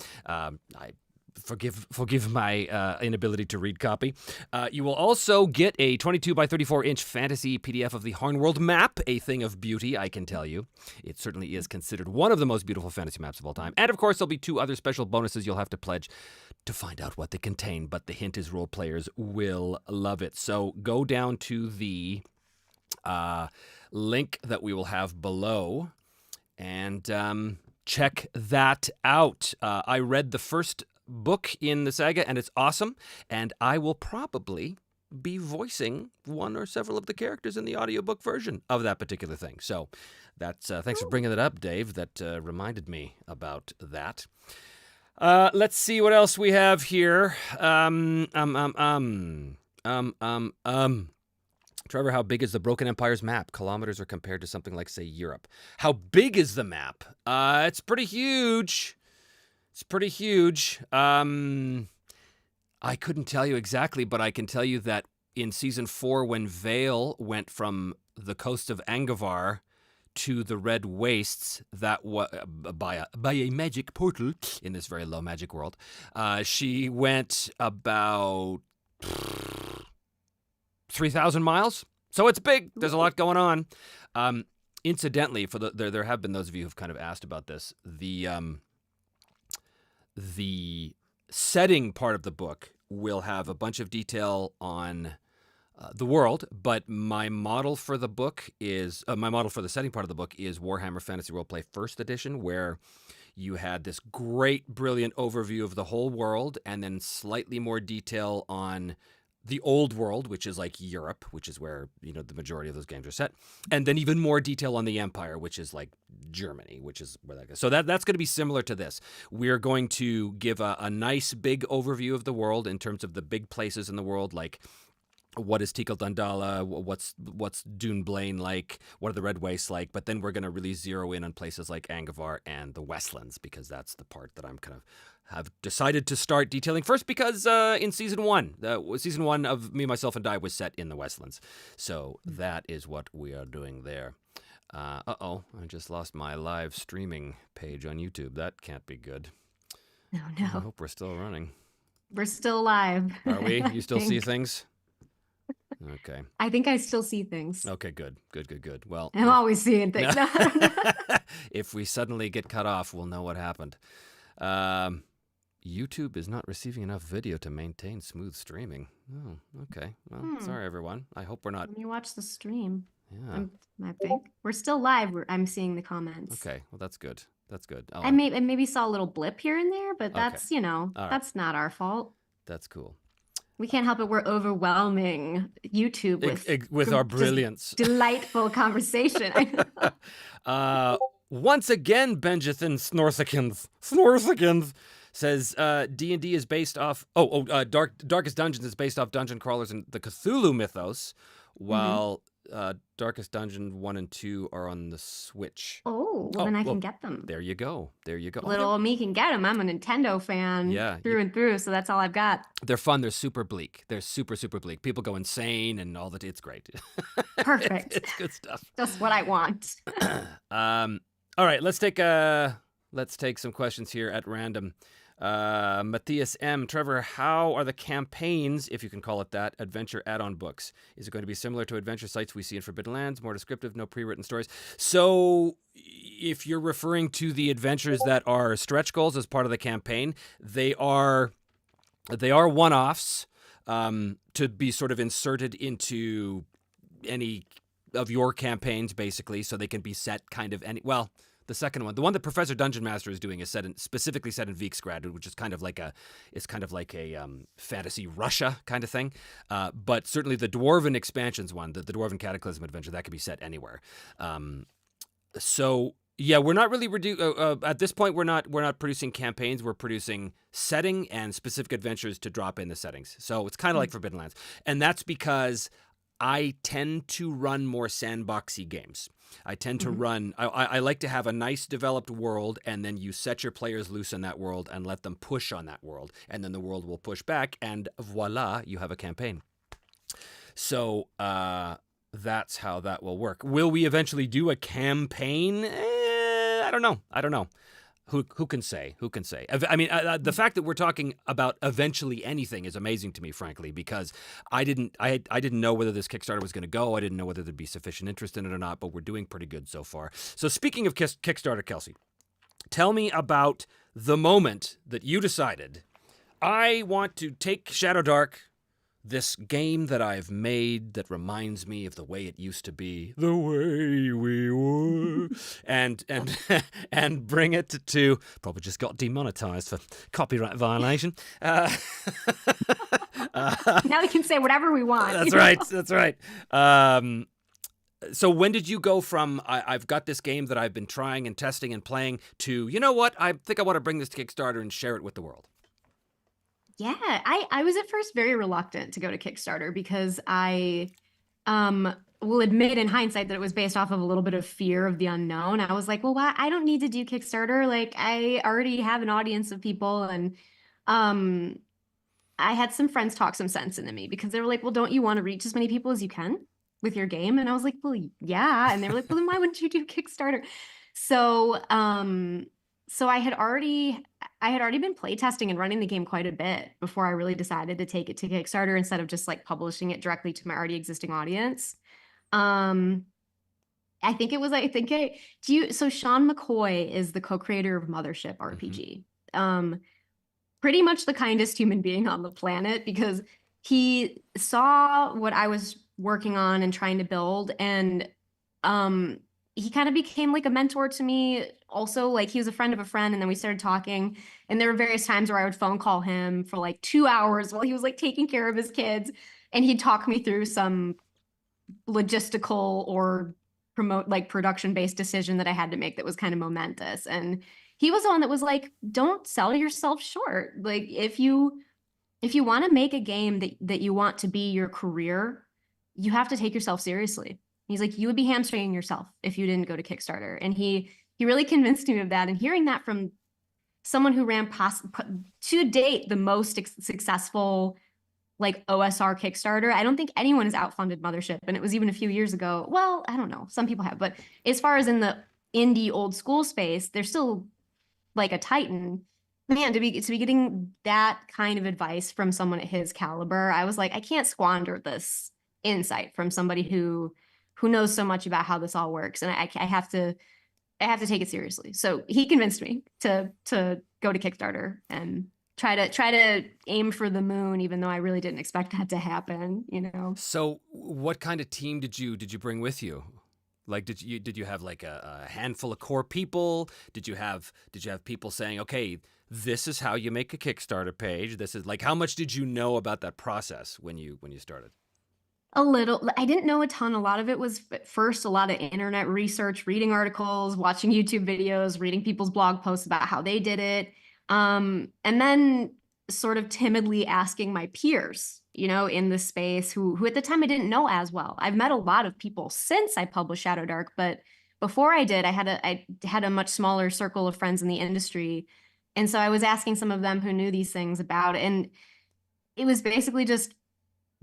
Forgive my inability to read copy. You will also get a 22 by 34 inch fantasy PDF of the Harnworld map, a thing of beauty, I can tell you. It certainly is considered one of the most beautiful fantasy maps of all time. And of course, there'll be 2 other special bonuses you'll have to pledge to find out what they contain, but the hint is role players will love it. So go down to the link that we will have below and check that out. I read the first book in the saga, and it's awesome, and I will probably be voicing one or several of the characters in the audiobook version of that particular thing. So that's thanks for bringing it up, Dave. That reminded me about that. Let's see what else we have here. Trevor, how big is the Broken Empire's map? Kilometers are compared to something like, say, Europe. How big is the map? It's pretty huge. It's pretty huge. I couldn't tell you exactly, but I can tell you that in Season 4, when Vale went from the coast of Angavar to the Red Wastes, that by a magic portal in this very low magic world, she went about 3,000 miles. So it's big. There's a lot going on. Incidentally, there have been those of you who've kind of asked about this. The setting part of the book will have a bunch of detail on the world, but my model for the book is my model for the setting part of the book is Warhammer Fantasy Roleplay First Edition, where you had this great, brilliant overview of the whole world, and then slightly more detail on the old world, which is like Europe, which is where, the majority of those games are set. And then even more detail on the Empire, which is like Germany, which is where that goes. So that's going to be similar to this. We're going to give a nice big overview of the world in terms of the big places in the world, like what is Tikal Dundala, what's Dune Blaine like, what are the Red Wastes like, but then we're going to really zero in on places like Angkor and the Westlands, because that's the part that I'm kind of have decided to start detailing first, because in season one of Me, Myself, and Die was set in the Westlands. So that is what we are doing there. I just lost my live streaming page on YouTube. That can't be good. No. I hope we're still running. We're still alive. Are we? You still see things? Okay. I think I still see things. Okay, good. Well, I'm always seeing things. No. If we suddenly get cut off, we'll know what happened. YouTube is not receiving enough video to maintain smooth streaming. Oh, okay. Well, sorry, everyone. I hope we're not... Let me watch the stream. Yeah. I think we're still live. I'm seeing the comments. Okay, well, that's good. I maybe saw a little blip here and there, but that's, right. That's not our fault. That's cool. We can't help it. We're overwhelming YouTube with our brilliance. Delightful conversation. Once again, Benjathan Snorthikins says D&D is based off... Darkest Dungeons is based off dungeon crawlers and the Cthulhu mythos, while Darkest Dungeon 1 and 2 are on the Switch. Then I can get them. There you go. Little me can get them. I'm a Nintendo fan through and through, so that's all I've got. They're fun. They're super bleak. They're super, super bleak. People go insane and all that. It's great. Perfect. It's good stuff. Just what I want. All right, let's take some questions here at random. Matthias M. Trevor, how are the campaigns, if you can call it that, adventure add-on books? Is it going to be similar to adventure sites we see in Forbidden Lands, more descriptive, no pre-written stories? So if you're referring to the adventures that are stretch goals as part of the campaign, they are one-offs to be sort of inserted into any of your campaigns, basically, so they can be set kind of the second one, the one that Professor Dungeon Master is doing, is specifically set in Viksgrad, which is kind of like a fantasy Russia kind of thing. But certainly the Dwarven expansions one, the Dwarven Cataclysm adventure, that could be set anywhere. So yeah, we're not really at this point. We're not producing campaigns. We're producing setting and specific adventures to drop in the settings. So it's kind of like Forbidden Lands, and that's because I tend to run more sandboxy games. I tend to run... I like to have a nice developed world, and then you set your players loose in that world and let them push on that world, and then the world will push back, and voila, you have a campaign. So that's how that will work. Will we eventually do a campaign? I don't know. Who can say? I mean, the fact that we're talking about eventually anything is amazing to me, frankly, because I didn't know whether this Kickstarter was going to go. I didn't know whether there'd be sufficient interest in it or not, but we're doing pretty good so far. So speaking of Kickstarter, Kelsey, tell me about the moment that you decided, I want to take Shadow Dark, this game that I've made that reminds me of the way it used to be, the way we were, and bring it to probably just got demonetized for copyright violation. Now we can say whatever we want. That's right. So when did you go from I've got this game that I've been trying and testing and playing to, you know what, I think I want to bring this to Kickstarter and share it with the world? Yeah, I was at first very reluctant to go to Kickstarter because I will admit in hindsight that it was based off of a little bit of fear of the unknown. I was like, well, why? I don't need to do Kickstarter. Like, I already have an audience of people. And I had some friends talk some sense into me because they were like, well, don't you want to reach as many people as you can with your game? And I was like, well, yeah. And they were like, well, then why wouldn't you do Kickstarter? So I had already been playtesting and running the game quite a bit before I really decided to take it to Kickstarter instead of just like publishing it directly to my already existing audience. So Sean McCoy is the co-creator of Mothership RPG. Pretty much the kindest human being on the planet, because he saw what I was working on and trying to build, and he kind of became like a mentor to me. Also, like he was a friend of a friend, and then we started talking. And there were various times where I would phone call him for like 2 hours while he was like taking care of his kids, and he'd talk me through some logistical or promote like production based decision that I had to make that was kind of momentous. And he was the one that was like, don't sell yourself short. Like if you want to make a game that you want to be your career, you have to take yourself seriously. He's like, you would be hamstringing yourself if you didn't go to Kickstarter. And he really convinced me of that. And hearing that from someone who ran to date the most successful like OSR Kickstarter. I don't think anyone has outfunded Mothership. And it was even a few years ago. Well, I don't know. Some people have, but as far as in the indie old school space, they're still like a titan. Man, to be getting that kind of advice from someone at his caliber, I was like, I can't squander this insight from somebody who knows so much about how this all works. And I have to take it seriously. So he convinced me to go to Kickstarter and try to aim for the moon, even though I really didn't expect that to happen, you know. So, what kind of team did you bring with you? Like, did you have like a handful of core people? Did you have people saying, okay, this is how you make a Kickstarter page? This is like, how much did you know about that process when you started? A little. I didn't know a ton. A lot of it was at first a lot of internet research, reading articles, watching YouTube videos, reading people's blog posts about how they did it. And then sort of timidly asking my peers, you know, in the space who at the time I didn't know as well. I've met a lot of people since I published Shadow Dark, but before I did, I had a much smaller circle of friends in the industry. And so I was asking some of them who knew these things about it. And it was basically just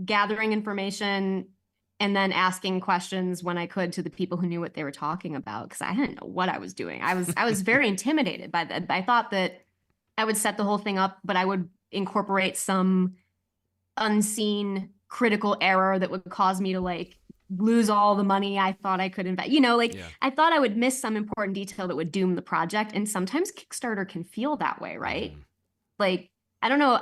gathering information and then asking questions when I could to the people who knew what they were talking about, because I didn't know what I was doing. I was very intimidated by that. I thought that I would set the whole thing up, but I would incorporate some unseen critical error that would cause me to like lose all the money I thought I could invest. You know, like Yeah. I thought I would miss some important detail that would doom the project. And sometimes Kickstarter can feel that way, right? Like, I don't know.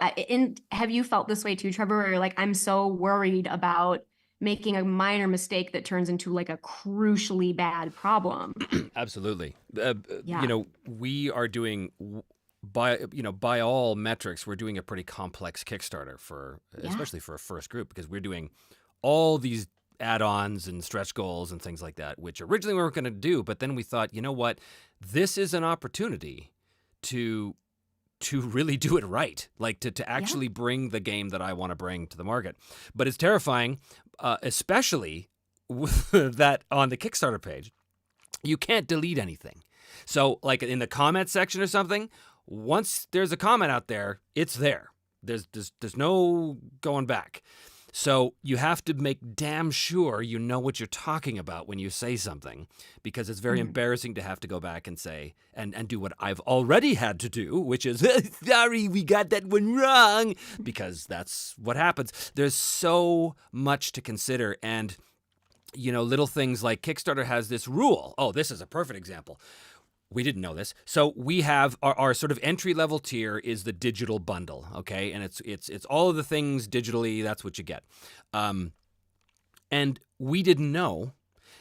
Have you felt this way too, Trevor? Where you're like, I'm so worried about making a minor mistake that turns into like a crucially bad problem. Absolutely. Yeah. You know, we are doing by all metrics, we're doing a pretty complex Kickstarter for Yeah. especially for a first group, because we're doing all these add-ons and stretch goals and things like that, which originally we weren't going to do, but then we thought, you know what, this is an opportunity to really do it right, like to actually bring the game that I want to bring to the market. But it's terrifying, especially with that on the Kickstarter page, you can't delete anything. So like in the comment section or something, once there's a comment out there, it's there. There's no going back. So you have to make damn sure you know what you're talking about when you say something, because it's very embarrassing to have to go back and say and do what I've already had to do, which is, sorry, we got that one wrong, because that's what happens. There's so much to consider. And, you know, little things like Kickstarter has this rule. Oh, this is a perfect example. We didn't know this. So we have our sort of entry-level tier is the digital bundle, okay? And it's all of the things digitally, that's what you get. And we didn't know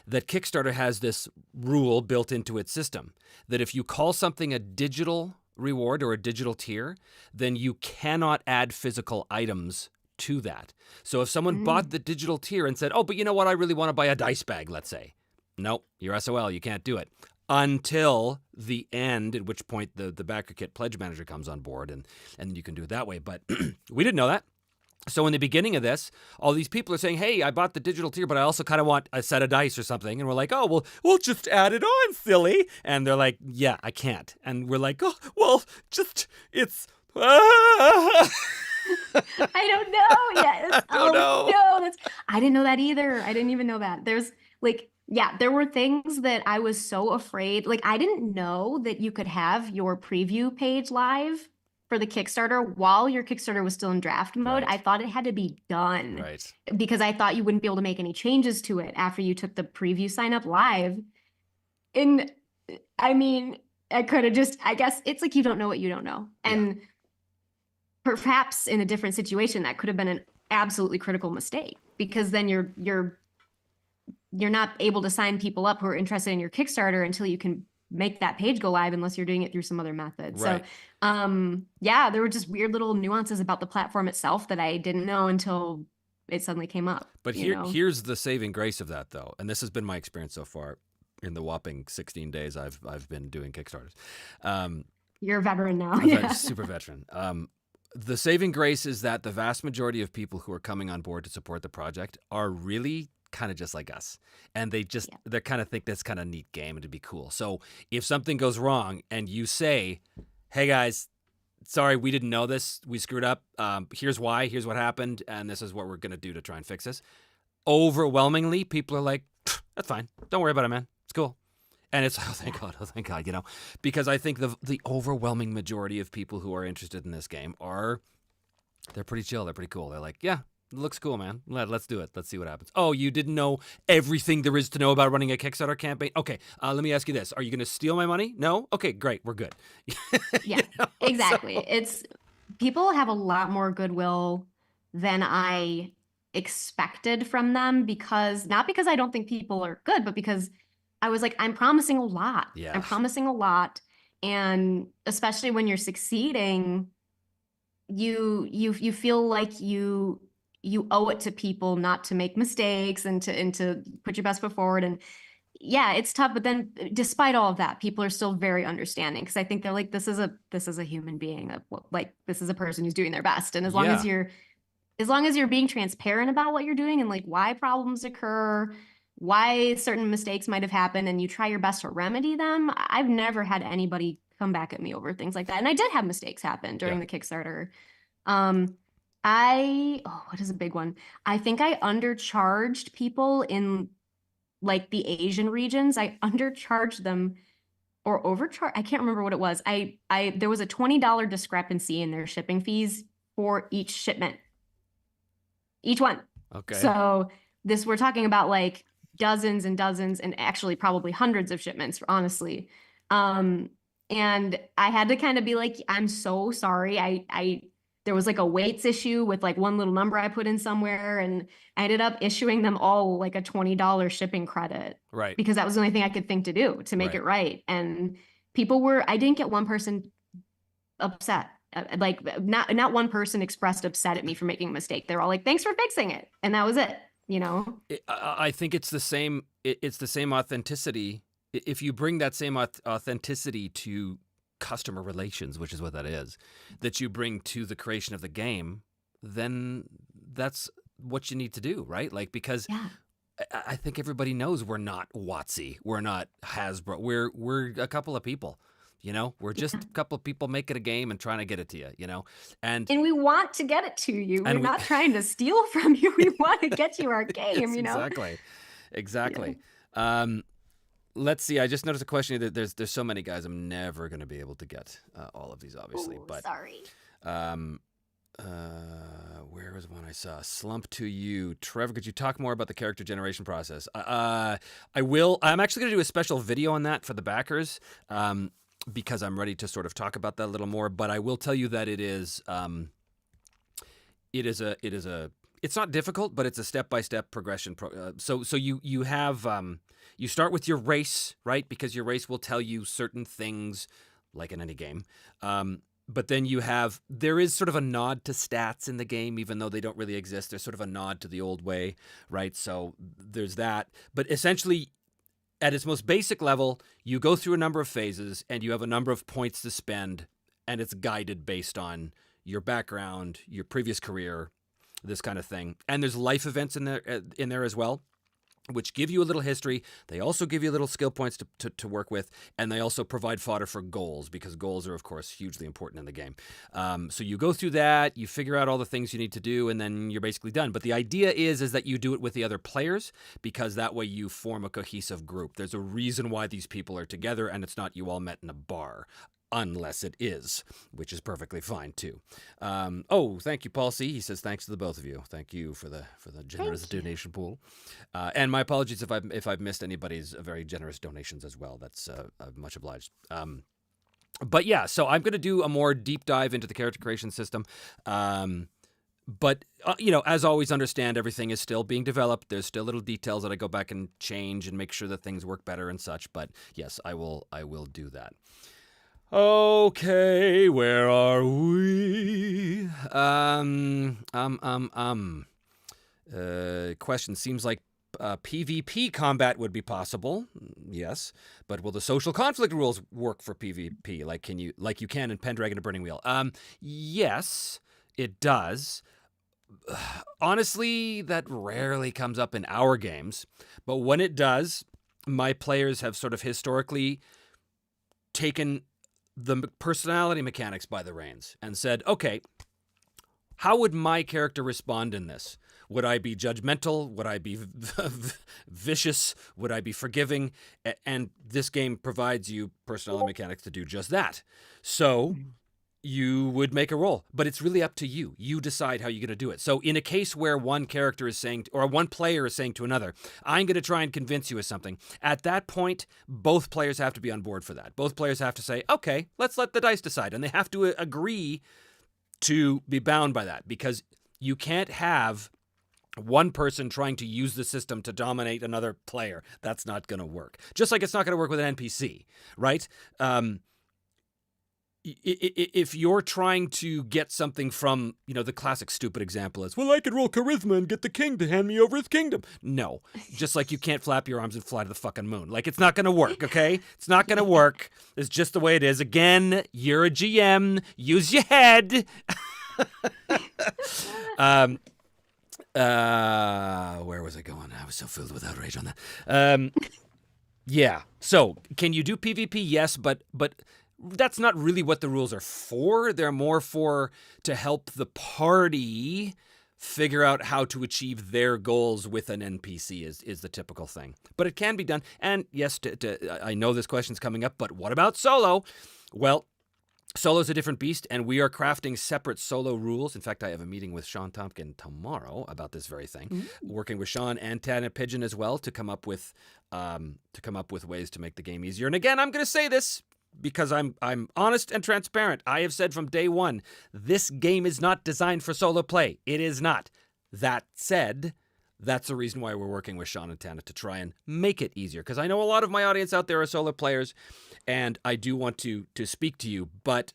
that Kickstarter has this rule built into its system, that if you call something a digital reward or a digital tier, then you cannot add physical items to that. So if someone bought the digital tier and said, oh, but you know what, I really want to buy a dice bag, let's say. Nope, you're SOL, you can't do it. Until the end, at which point the BackerKit pledge manager comes on board, and you can do it that way. But we didn't know that. So in the beginning of this, all these people are saying, hey, I bought the digital tier, but I also kind of want a set of dice or something. And we're like, oh, well, we'll just add it on, silly. And they're like, yeah, I can't. And we're like, oh, well, just, it's... I don't know. Yes. I don't know. No, I didn't know that either. I didn't even know that. There's like, yeah, there were things that I was so afraid. Like, I didn't know that you could have your preview page live for the Kickstarter while your Kickstarter was still in draft mode. Right. I thought it had to be done. Right. Because I thought you wouldn't be able to make any changes to it after you took the preview sign up live. And I mean, I could have just, I guess it's like you don't know what you don't know. And perhaps in a different situation, that could have been an absolutely critical mistake, because then you're you're not able to sign people up who are interested in your Kickstarter until you can make that page go live, unless you're doing it through some other method. Right. So yeah, there were just weird little nuances about the platform itself that I didn't know until it suddenly came up. But here's the saving grace of that, though, and this has been my experience so far in the whopping 16 days I've been doing Kickstarters. You're a veteran now. I'm a super veteran. The saving grace is that the vast majority of people who are coming on board to support the project are really kind of just like us, and they kind of think that's kind of a neat game and it'd be cool. So if something goes wrong and you say, "Hey guys, sorry, we didn't know this, we screwed up, here's why, here's what happened, and this is what we're gonna do to try and fix this," overwhelmingly people are like, "That's fine, don't worry about it, man, it's cool." And it's, oh thank God, you know, because I think the overwhelming majority of people who are interested in this game they're pretty chill, they're pretty cool. They're like, yeah, it looks cool, man. Let's do it. Let's see what happens. Oh, you didn't know everything there is to know about running a Kickstarter campaign? Okay, let me ask you this. Are you going to steal my money? No? Okay, great. We're good. Yeah, exactly. It's people have a lot more goodwill than I expected from them, because not because I don't think people are good, but because I was like, I'm promising a lot. Yeah. I'm promising a lot. And especially when you're succeeding, you feel like you owe it to people not to make mistakes and to put your best foot forward. And yeah, it's tough. But then despite all of that, people are still very understanding, because I think they're like, this is a human being, like this is a person who's doing their best. And as long as you're being transparent about what you're doing and like why problems occur, why certain mistakes might have happened, and you try your best to remedy them, I've never had anybody come back at me over things like that. And I did have mistakes happen during the Kickstarter. What is a big one? I think I undercharged people in like the Asian regions. I undercharged them or overcharged. I can't remember what it was. There was a $20 discrepancy in their shipping fees for each shipment. Each one. Okay. So we're talking about like dozens and dozens, and actually probably hundreds of shipments, honestly. And I had to kind of be like, I'm so sorry. There was like a weights issue with like one little number I put in somewhere, and I ended up issuing them all like a $20 shipping credit. Right. Because that was the only thing I could think to do to make it right. And I didn't get one person upset. Like not one person expressed upset at me for making a mistake. They're all like, thanks for fixing it. And that was it, you know? I think it's the same. It's the same authenticity. If you bring that same authenticity to customer relations, which is what that is, that you bring to the creation of the game, then that's what you need to do, right? Like, because I think everybody knows we're not WotC, we're not Hasbro, we're a couple of people, you know, we're just a couple of people making a game and trying to get it to you, you know, and we want to get it to you. We're not trying to steal from you. We want to get you our game, you know? Exactly. Yeah. Let's see. I just noticed a question that there's so many guys. I'm never going to be able to get all of these, obviously. Ooh, but sorry. Where was one I saw? Slump to you, Trevor. Could you talk more about the character generation process? I will. I'm actually going to do a special video on that for the backers, because I'm ready to sort of talk about that a little more. But I will tell you that it is. It's not difficult, but it's a step-by-step progression. So you have. You start with your race, right? Because your race will tell you certain things, like in any game. But then there is sort of a nod to stats in the game, even though they don't really exist. There's sort of a nod to the old way, right? So there's that. But essentially, at its most basic level, you go through a number of phases, and you have a number of points to spend, and it's guided based on your background, your previous career, this kind of thing. And there's life events in there as well, which give you a little history. They also give you little skill points to work with, and they also provide fodder for goals, because goals are, of course, hugely important in the game. So you go through that, you figure out all the things you need to do, and then you're basically done. But the idea is that you do it with the other players, because that way you form a cohesive group. There's a reason why these people are together, and it's not you all met in a bar. Unless it is, which is perfectly fine too. Thank you, Paul C. He says thanks to the both of you. Thank you for the generous donation pool, and my apologies if I've missed anybody's very generous donations as well. That's much obliged. But yeah, so I'm going to do a more deep dive into the character creation system. But as always, understand everything is still being developed. There's still little details that I go back and change and make sure that things work better and such. But yes, I will do that. Okay, where are we? Question seems like PvP combat would be possible. Yes, but will the social conflict rules work for PvP? Like you can in Pendragon and Burning Wheel? Yes, it does. Honestly, that rarely comes up in our games, but when it does, my players have sort of historically taken the personality mechanics by the reins and said, okay, how would my character respond in this? Would I be judgmental? Would I be vicious? Would I be forgiving? And this game provides you personality mechanics to do just that. So you would make a roll, but it's really up to you. You decide how you're going to do it. So in a case where one character is saying, or one player is saying to another, I'm going to try and convince you of something, at that point, both players have to be on board for that. Both players have to say, okay, let's let the dice decide. And they have to agree to be bound by that, because you can't have one person trying to use the system to dominate another player. That's not going to work. Just like it's not going to work with an NPC, right? If you're trying to get something from, the classic stupid example is, well, I could roll charisma and get the king to hand me over his kingdom. No, just like you can't flap your arms and fly to the fucking moon. Like, it's not going to work, okay? It's not going to work. It's just the way it is. Again, you're a GM. Use your head. Where was I going? I was so filled with outrage on that. Yeah. So, can you do PvP? Yes, but that's not really what the rules are for. They're more to help the party figure out how to achieve their goals with an NPC is the typical thing. But it can be done. And yes, I know this question's coming up, but what about solo? Well, solo's a different beast, and we are crafting separate solo rules. In fact, I have a meeting with Sean Tompkin tomorrow about this very thing, working with Sean and Tana Pigeon as well to come up with ways to make the game easier. And again, I'm going to say this because I'm honest and transparent. I have said from day one, this game is not designed for solo play. It is not. That said, that's the reason why we're working with Sean and Tana to try and make it easier. Because I know a lot of my audience out there are solo players, and I do want to speak to you, but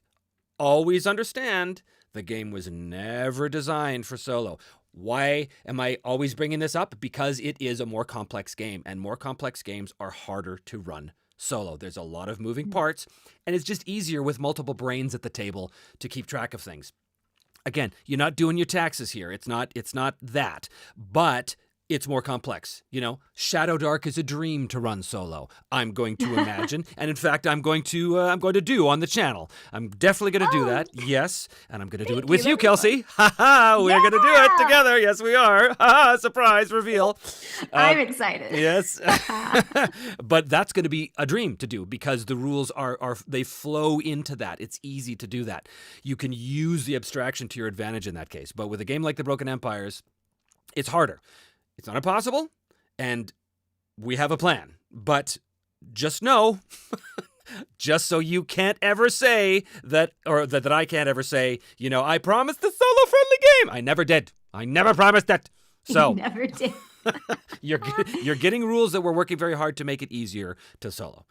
always understand the game was never designed for solo. Why am I always bringing this up? Because it is a more complex game, and more complex games are harder to run solo. There's a lot of moving parts, and it's just easier with multiple brains at the table to keep track of things. Again, you're not doing your taxes here. It's not that, but it's more complex. Shadow Dark is a dream to run solo, I'm going to imagine. And in fact, I'm going to do on the channel. I'm definitely going to do that. Yes. And I'm going to do it with you, Kelsey. Ha ha. We're going to do it together. Yes, we are. Ha ha. Surprise reveal. I'm excited. Yes. But that's going to be a dream to do because the rules they flow into that. It's easy to do that. You can use the abstraction to your advantage in that case. But with a game like the Broken Empires, it's harder. It's not impossible, and we have a plan. But just know, just so you can't ever say that, or that I can't ever say, I promised a solo-friendly game. I never did. I never promised it. So You never did. you're getting rules that we're working very hard to make it easier to solo.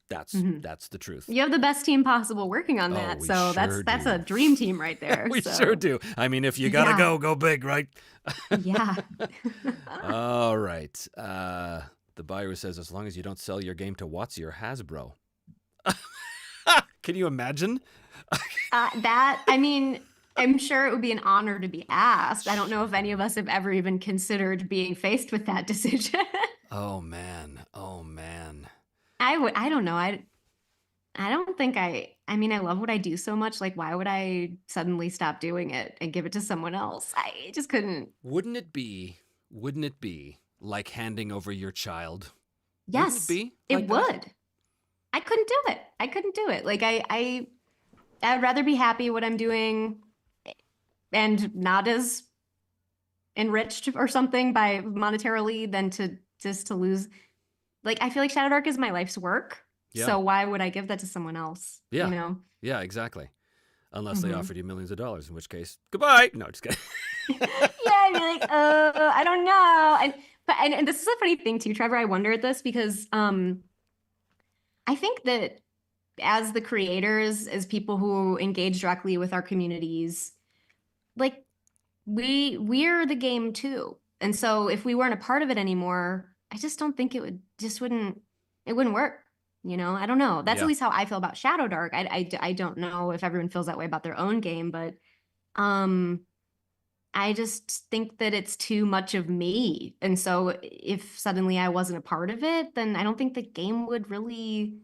That's the truth. You have the best team possible working on that. We So sure that's do. a dream team right there. We so. sure do. I mean, if you gotta go big, right? Yeah. All right. The buyer says, as long as you don't sell your game to WotC or Hasbro. Can you imagine? I'm sure it would be an honor to be asked. I don't know if any of us have ever even considered being faced with that decision. Oh, man. I don't know. I don't think I love what I do so much. Like, why would I suddenly stop doing it and give it to someone else? I just couldn't. Wouldn't it be like handing over your child? Yes, Wouldn't it be? it would. I couldn't do it. Like I'd rather be happy what I'm doing and not as enriched or something by monetarily than to lose. Like, I feel like Shadow Dark is my life's work. Yeah. So why would I give that to someone else? Yeah. Yeah, exactly. unless they Mhm. offered you millions of dollars, in which case, goodbye. No, just kidding. Yeah, I'd be like, I don't know. And this is a funny thing too, Trevor. I wonder at this because I think that as the creators, as people who engage directly with our communities, like we're the game too. And so if we weren't a part of it anymore, I just don't think it wouldn't work. I don't know. That's at Yeah. least how I feel about Shadow Dark. I don't know if everyone feels that way about their own game, but um I just think that it's too much of me. And so if suddenly I wasn't a part of it, then I don't think the game would really.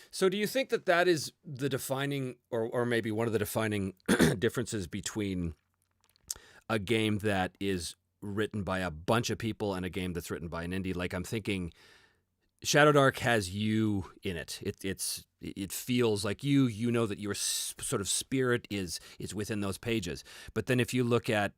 So do you think that that is the defining, or maybe one of the defining differences between a game that is written by a bunch of people and a game that's written by an indie? Like I'm thinking Shadow Dark has you in it. It feels like you know that your sort of spirit is within those pages. But then if you look at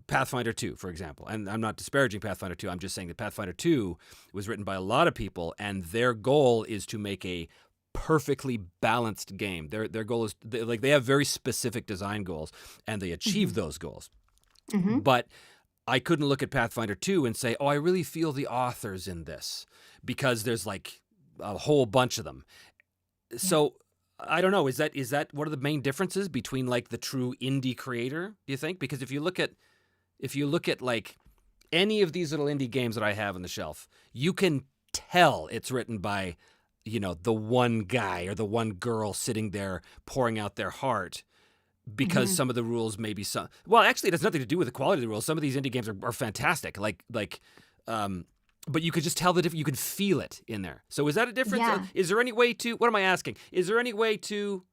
Pathfinder 2, for example, and I'm not disparaging Pathfinder 2, I'm just saying that Pathfinder 2 was written by a lot of people, and their goal is to make a perfectly balanced game. Their goal is they have very specific design goals, and they achieve Mhm. those goals. Mhm. But I couldn't look at Pathfinder 2 and say, oh, I really feel the authors in this because there's like a whole bunch of them. Yeah. So I don't know. Is that one of the main differences between like the true indie creator, do you think? Because if you look at like any of these little indie games that I have on the shelf, you can tell it's written by, the one guy or the one girl sitting there pouring out their heart because Mhm. some of the rules maybe some well actually it has nothing to do with the quality of the rules. Some of these indie games are fantastic, um but you could just tell the difference. You could feel it in there. So is that a difference? Yeah. Is there any way to, what am I asking, is there any way to,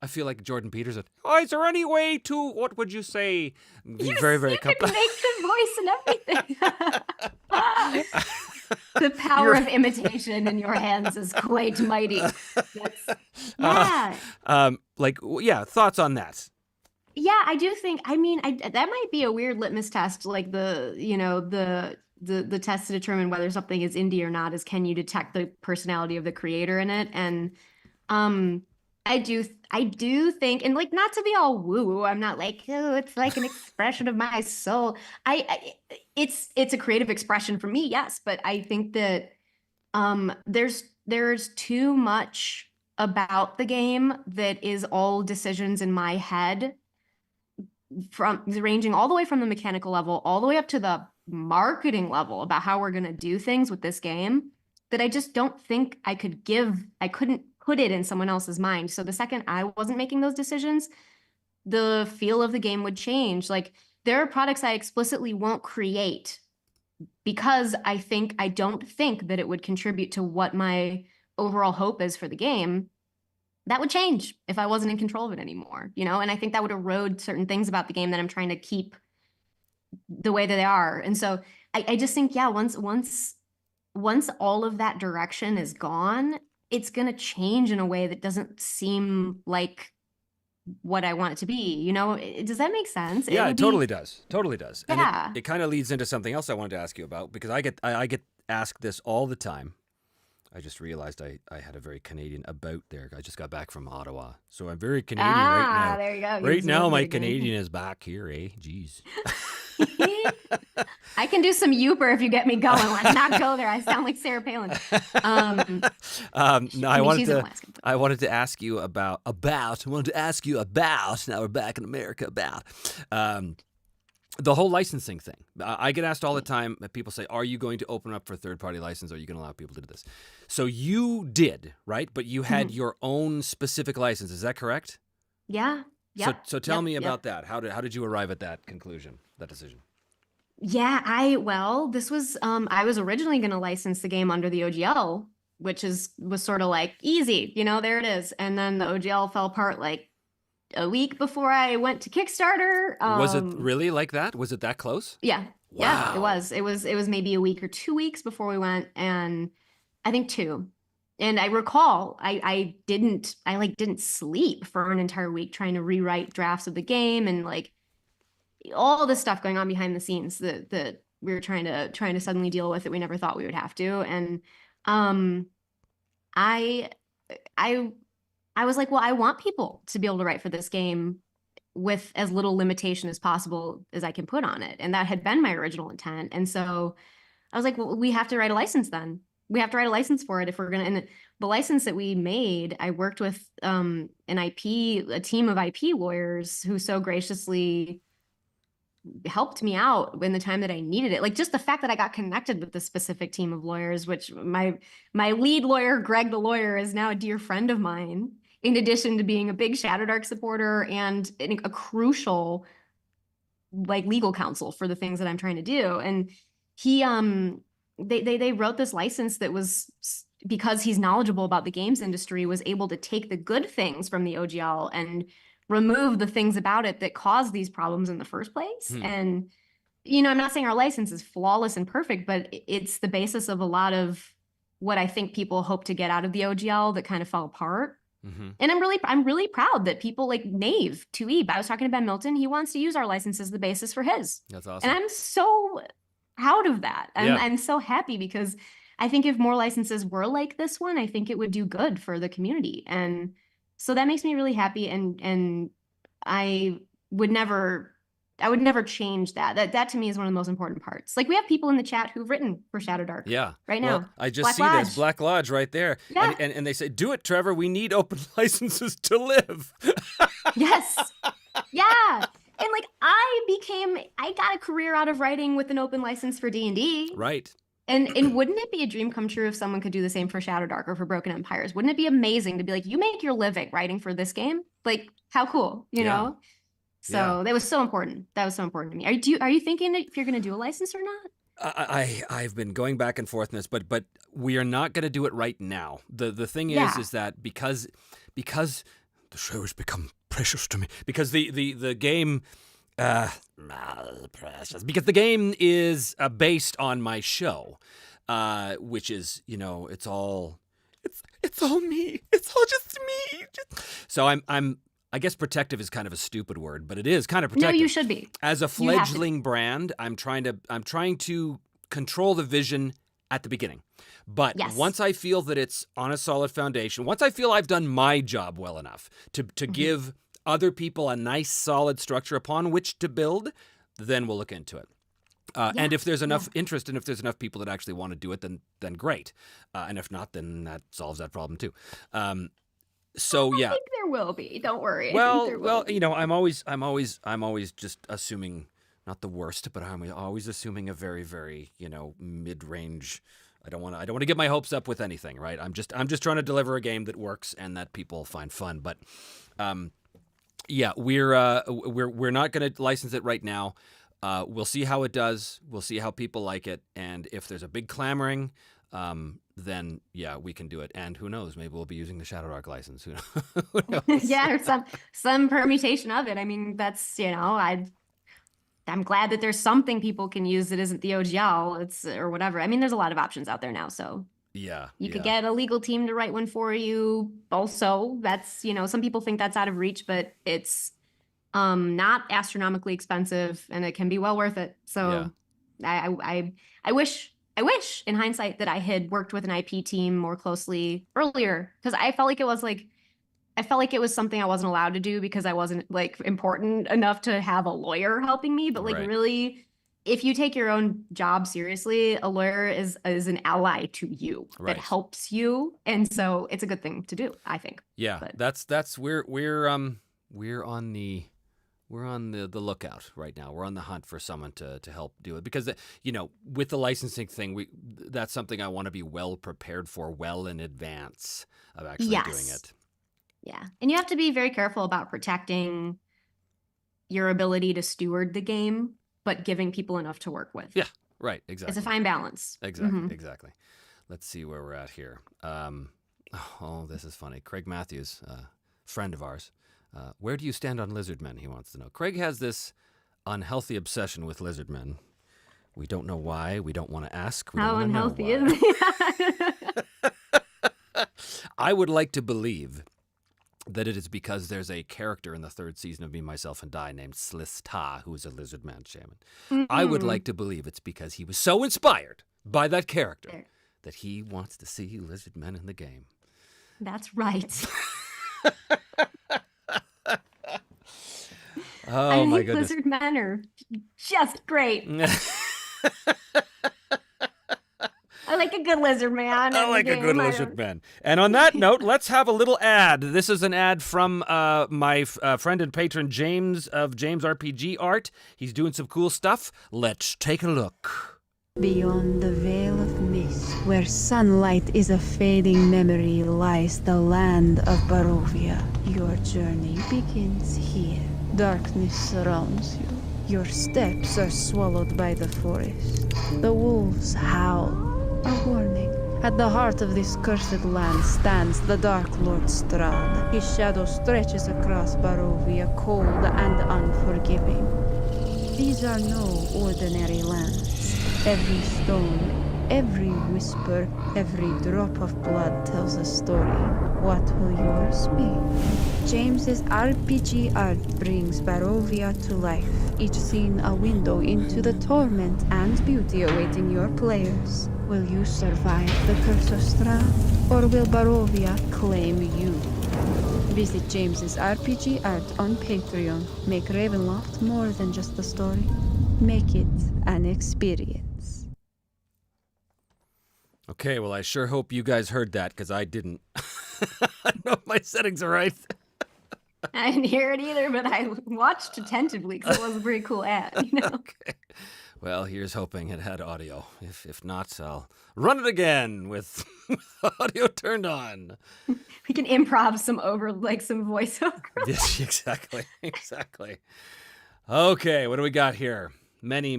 I feel like Jordan Peterson, oh, is there any way to, what would you say, be very very You could complex. make the voice and everything. The power You're of imitation in your hands is quite mighty. That's uh, yeah. yeah, thoughts on that? Yeah, I do think, I mean, that might be a weird litmus test, like the test to determine whether something is indie or not is can you detect the personality of the creator in it? And um I do think, and like not to be all woo, I'm not like, oh, it's like an expression of my soul. It's a creative expression for me, yes, but I think that there's too much about the game that is all decisions in my head, from ranging all the way from the mechanical level all the way up to the marketing level about how we're going to do things with this game, that I just don't think I couldn't put it in someone else's mind. So the second I wasn't making those decisions, the feel of the game would change. Like there are products I explicitly won't create because I don't think that it would contribute to what my overall hope is for the game. That would change if I wasn't in control of it anymore. And I think that would erode certain things about the game that I'm trying to keep the way that they are. And so I just think, yeah, once all of that direction is gone, it's gonna change in a way that doesn't seem like what I want it to be. Does that make sense? It Yeah, would it be, totally does. Totally does. And it, yeah. it kind of leads into something else I wanted to ask you about, because I get asked this all the time. I just realized I had a very Canadian about there. I just got back from Ottawa. So I'm very Canadian right Ah, now. there you go. You Right now absorbed it my again. Canadian is back here, eh? Jeez. I can do some Uber if you get me going. Let's not go there. I sound like Sarah Palin. Um, No, I mean, she's in Alaska. But I wanted to ask you I wanted to ask you about, now we're back in America, about um, the whole licensing thing. I get asked all the time. People say, "Are you going to open up for third-party license? Are you going to allow people to do this?" So you did, right? But you had Mhm. your own specific license. Is that correct? Yeah. So, Yep. so tell Yep. me Yep. about that. How did you arrive at that conclusion, that decision? Yeah, this was I was originally going to license the game under the OGL, which was sort of like easy, there it is. And then the OGL fell apart like a week before I went to Kickstarter. Was it really like that? Was it that close? Yeah. Yeah, it Wow. was. It was maybe a week or 2 weeks before we went, and I think two. And I recall I like didn't sleep for an entire week trying to rewrite drafts of the game, and like all this stuff going on behind the scenes that we were trying to suddenly deal with that we never thought we would have to. And um I I I was like, well, I want people to be able to write for this game with as little limitation as possible as I can put on it. And that had been my original intent. And so I was like, well, we have to write a license then. We have to write a license for it if we're going to. And the license that we made, I worked with a team of IP lawyers who so graciously helped me out in the time that I needed it. Like just the fact that I got connected with this specific team of lawyers, which my lead lawyer, Greg the lawyer, is now a dear friend of mine, in addition to being a big Shadowdark supporter and a crucial like legal counsel for the things that I'm trying to do. And he they wrote this license that was, because he's knowledgeable about the games industry, was able to take the good things from the OGL and remove the things about it that caused these problems in the first place. And I'm not saying our license is flawless and perfect, but it's the basis of a lot of what I think people hope to get out of the OGL that kind of fell apart. And I'm really proud that people like Nave 2E. I was talking to Ben Milton. He wants to use our license as the basis for his. That's awesome. And I'm so proud of that. I'm so happy because I think if more licenses were like this one, I think it would do good for the community. And so that makes me really happy. And I would never change that. That to me is one of the most important parts. Like we have people in the chat who've written for Shadowdark. Right now. Well, I just see this Black Lodge right there. Yeah. And they say, do it, Trevor. We need open licenses to live. Yes. Yeah. And like I got a career out of writing with an open license for D&D. Right. And wouldn't it be a dream come true if someone could do the same for Shadowdark or for Broken Empires? Wouldn't it be amazing to be like, you make your living writing for this game? Like, how cool, you know? So that was so important. That was so important to me. Are you thinking if you're going to do a license or not? I've been going back and forth in this, but we are not going to do it right now. The thing is that because the show has become precious to me, because the game precious, because the game is based on my show, which is it's all me. It's all just me. So I guess protective is kind of a stupid word, but it is kind of protective. No, you should be. As a fledgling brand, I'm trying to control the vision at the beginning. But once I feel that it's on a solid foundation, once I feel I've done my job well enough to give other people a nice solid structure upon which to build, then we'll look into it. And if there's enough interest and if there's enough people that actually want to do it, then great. And if not, then that solves that problem too. So I think there will be. Don't worry. Well, I'm always just assuming not the worst, but I'm always assuming a very, very mid-range. I don't want to get my hopes up with anything, right? I'm just trying to deliver a game that works and that people find fun. But we're not going to license it right now. We'll see how it does. We'll see how people like it, and if there's a big clamoring, then we can do it. And who knows? Maybe we'll be using the Shadowdark license. Who knows? Or some permutation of it. I mean, that's I'm glad that there's something people can use that isn't the OGL, or whatever. I mean, there's a lot of options out there now. So you could get a legal team to write one for you. Also, that's some people think that's out of reach, but it's not astronomically expensive, and it can be well worth it. So I wish in hindsight that I had worked with an IP team more closely earlier, because I felt like it was something I wasn't allowed to do because I wasn't like important enough to have a lawyer helping me. But really, if you take your own job seriously, a lawyer is an ally to you that helps you, and so it's a good thing to do, I think. Yeah, but we're on the lookout right now. We're on the hunt for someone to help do it, because with the licensing thing, that's something I want to be well prepared for, well in advance of actually doing it. Yeah, and you have to be very careful about protecting your ability to steward the game, but giving people enough to work with. Yeah, right, exactly. It's a fine balance. Exactly. Let's see where we're at here. This is funny. Craig Matthews, friend of ours. Where do you stand on lizard men? He wants to know. Craig has this unhealthy obsession with lizard men. We don't know why. We don't want to ask. How unhealthy is it? I would like to believe that it is because there's a character in the third season of Me, Myself, and Die named Slista, who is a lizard man shaman. I would like to believe it's because he was so inspired by that character that he wants to see lizard men in the game. That's right. Oh, my think goodness. lizard men are just great. I like a good lizard man. I in the like a good game. lizard man. And on that note, let's have a little ad. This is an ad from my friend and patron James of James RPG Art. He's doing some cool stuff. Let's take a look. Beyond the veil of mist, where sunlight is a fading memory, lies the land of Barovia. Your journey begins here. Darkness surrounds you. Your steps are swallowed by the forest. The wolves howl. A warning. At the heart of this cursed land stands the Dark Lord Strahd. His shadow stretches across Barovia, cold and unforgiving. These are no ordinary lands. Every stone, every whisper, every drop of blood tells a story. What will yours be? James's RPG art brings Barovia to life, each scene a window into the torment and beauty awaiting your players. Will you survive the curse of Strahd, or will Barovia claim you? Visit James's RPG art on Patreon. Make Ravenloft more than just a story. Make it an experience. Okay, well, I sure hope you guys heard that, because I didn't. I don't know if my settings are right. I didn't hear it either, but I watched attentively because it was a pretty cool ad. Okay. Well, here's hoping it had audio. If not, I'll run it again with audio turned on. We can improv some some voiceover. Yes, exactly. Okay, what do we got here? Many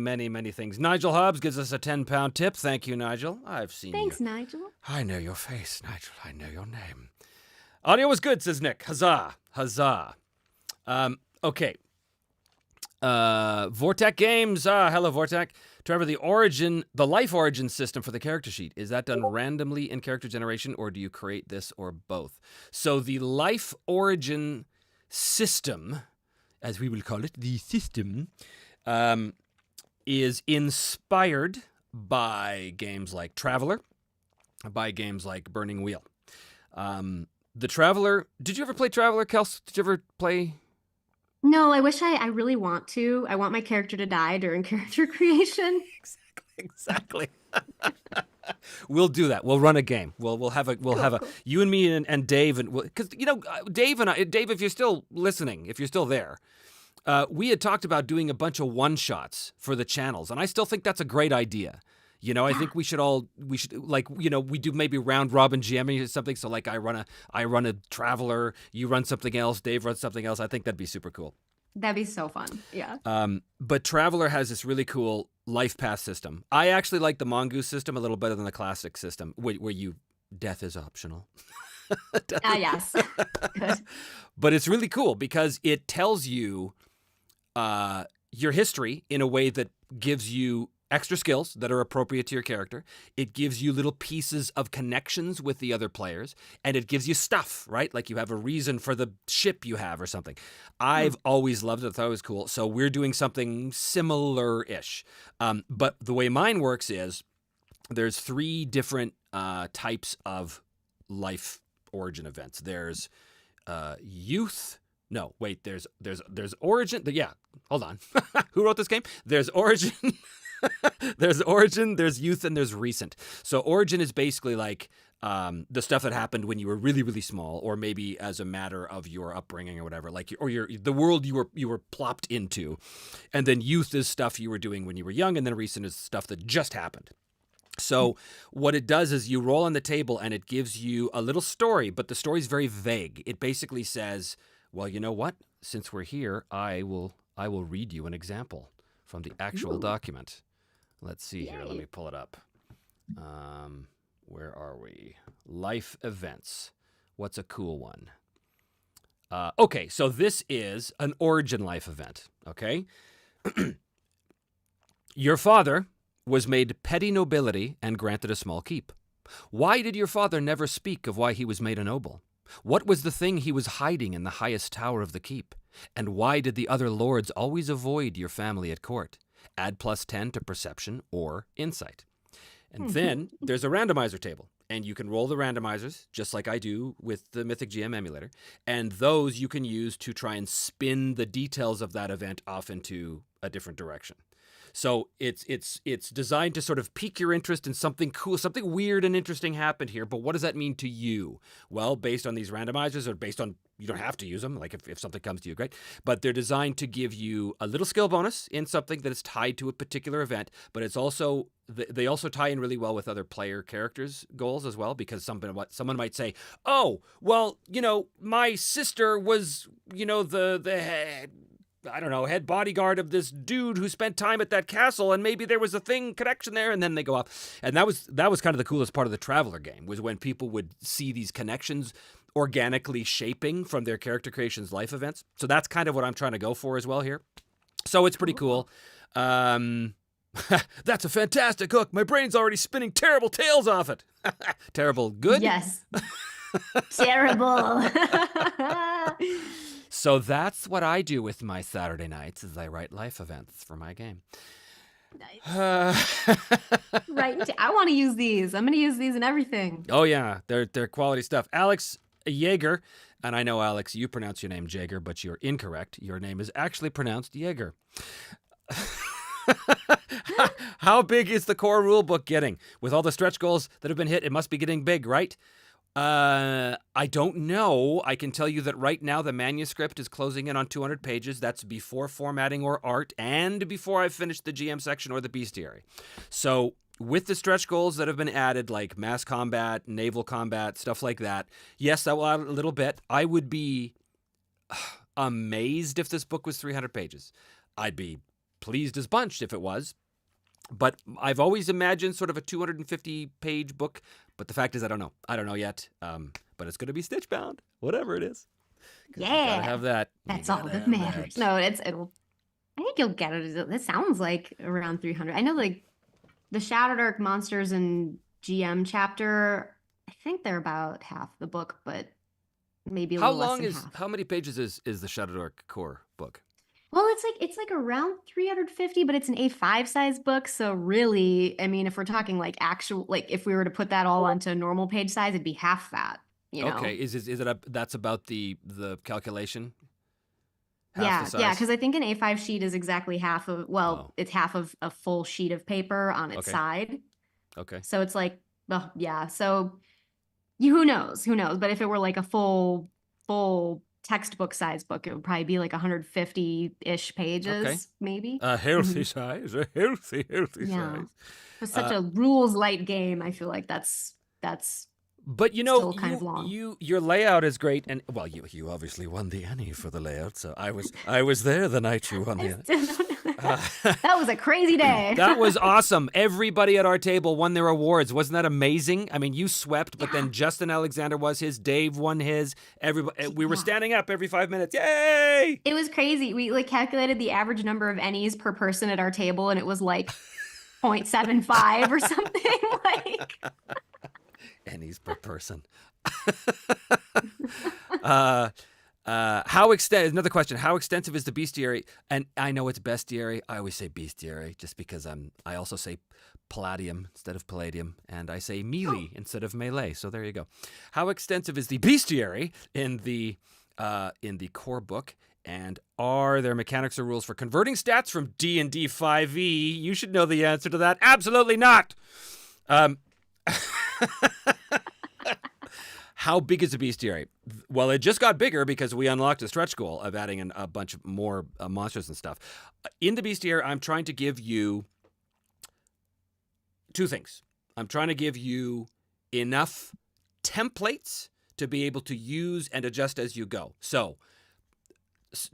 things. Nigel Hobbs gives us a 10-pound tip. Thank you, Nigel. I've seen Thanks, you. Nigel. I know your face, Nigel. I know your name. Audio was good, says Nick. Huzzah. Okay. Vortec Games. Hello, Vortec. Trevor, the life origin system for the character sheet, is that done randomly in character generation, or do you create this, or both? So the life origin system, as we will call it, the system, is inspired by games like Traveler, by games like Burning Wheel. The Traveler, did you ever play Traveler, Kels? Did you ever play? No, I wish I really want to. I want my character to die during character creation. Exactly. We'll do that. We'll run a game. We'll have a you and me and Dave, and because Dave and I, Dave, if you're still listening, if you're still there, we had talked about doing a bunch of one shots for the channels, and I still think that's a great idea. I think we should we do maybe round robin GMing or something. So like I run a Traveler, you run something else, Dave runs something else. I think that'd be super cool. That'd be so fun. Yeah. But Traveler has this really cool life path system. I actually like the Mongoose system a little better than the classic system, where death is optional. Yes. Good. But it's really cool because it tells you your history in a way that gives you extra skills that are appropriate to your character. It gives you little pieces of connections with the other players, and it gives you stuff, right? Like you have a reason for the ship you have or something. I've always loved it. I thought it was cool. So we're doing something similar-ish. But the way mine works is there's 3 different types of life origin events. There's youth. No, wait, there's origin. Yeah, hold on. Who wrote this game? There's origin. There's origin, there's youth, and there's recent. So origin is basically like the stuff that happened when you were really, really small, or maybe as a matter of your upbringing or whatever, like the world you were plopped into. And then youth is stuff you were doing when you were young, and then recent is stuff that just happened. So what it does is you roll on the table, and it gives you a little story, but the story's very vague. It basically says, well, you know what? Since we're here, I will read you an example from the actual document. Let's see here. Let me pull it up. Where are we? Life events. What's a cool one? Okay, so this is an origin life event, okay? Your father was made petty nobility and granted a small keep. Why did your father never speak of why he was made a noble? What was the thing he was hiding in the highest tower of the keep? And why did the other lords always avoid your family at court? Add +10 to perception or insight. And then there's a randomizer table. and you can roll the randomizers, just like I do with the Mythic GM emulator. And those you can use to try and spin the details of that event off into a different direction. So it's designed to sort of pique your interest in something cool, something weird and interesting happened here. But what does that mean to you? Well, based on these randomizers, or based on, you don't have to use them. Like if something comes to you, great. But they're designed to give you a little skill bonus in something that is tied to a particular event. But it's also, they also tie in really well with other player characters' goals as well, because someone might say, oh, well, my sister was, the I don't know, head bodyguard of this dude who spent time at that castle, and maybe there was a connection there, and then they go off. And that was kind of the coolest part of the Traveler game, was when people would see these connections organically shaping from their character creation's life events. So that's kind of what I'm trying to go for as well here. So it's pretty cool. That's a fantastic hook. My brain's already spinning terrible tales off it. Terrible good? Yes. Terrible. So that's what I do with my Saturday nights, is I write life events for my game. Nice. Right. I want to use these. I'm going to use these in everything. Oh, yeah. They're quality stuff. Alex Jaeger, and I know, Alex, you pronounce your name Jaeger, but you're incorrect. Your name is actually pronounced Jaeger. How big is the core rulebook getting? With all the stretch goals that have been hit, it must be getting big, right? I don't know. I can tell you that right now the manuscript is closing in on 200 pages. That's before formatting or art, and before I've finished the GM section or the bestiary. So with the stretch goals that have been added, like mass combat, naval combat, stuff like that, yes, that will add a little bit. I would be amazed if this book was 300 pages. I'd be pleased as punched if it was. But I've always imagined sort of a 250-page book. But the fact is, I don't know. I don't know yet. But it's going to be stitch bound, whatever it is. Yeah. You gotta have that. That's all that matters. No, it'll. I think you'll get it. It sounds like around 300. I know, like the Shadow Dark Monsters and GM chapter. I think they're about half the book, but maybe a little less than half. How many pages is the Shadow Dark core book? Well, it's like around 350, but it's an A5 size book. So really, I mean, if we're talking like actual, like if we were to put that all onto normal page size, it'd be half that. Okay, is it that's about the calculation? Yeah, because I think an A5 sheet is exactly half of, it's half of a full sheet of paper on its side. Okay. So it's like, yeah. So who knows? But if it were like a full textbook size book, it would probably be like 150-ish pages, maybe. A healthy size, a healthy size. For such a rules light game, I feel like that's but still kind of long. Your layout is great, and well, you obviously won the Annie for the layout, so I was there the night you won the Annie. That was a crazy day. That was awesome. Everybody at our table won their awards. Wasn't that amazing? I mean, you swept, but then Justin Alexander was his. Dave won his. Everybody, we were standing up every 5 minutes. Yay! It was crazy. We calculated the average number of Ennies per person at our table, and it was like 0.75 or something. Like Ennies per person. Another question, how extensive is the bestiary? And I know it's bestiary. I always say bestiary just because I also say palladium instead of palladium, and I say melee instead of melee. So there you go. How extensive is the bestiary in the core book? And are there mechanics or rules for converting stats from D&D 5e? You should know the answer to that. Absolutely not. How big is the bestiary? Well, it just got bigger because we unlocked a stretch goal of adding a bunch of more monsters and stuff. In the bestiary, I'm trying to give you two things. I'm trying to give you enough templates to be able to use and adjust as you go. So,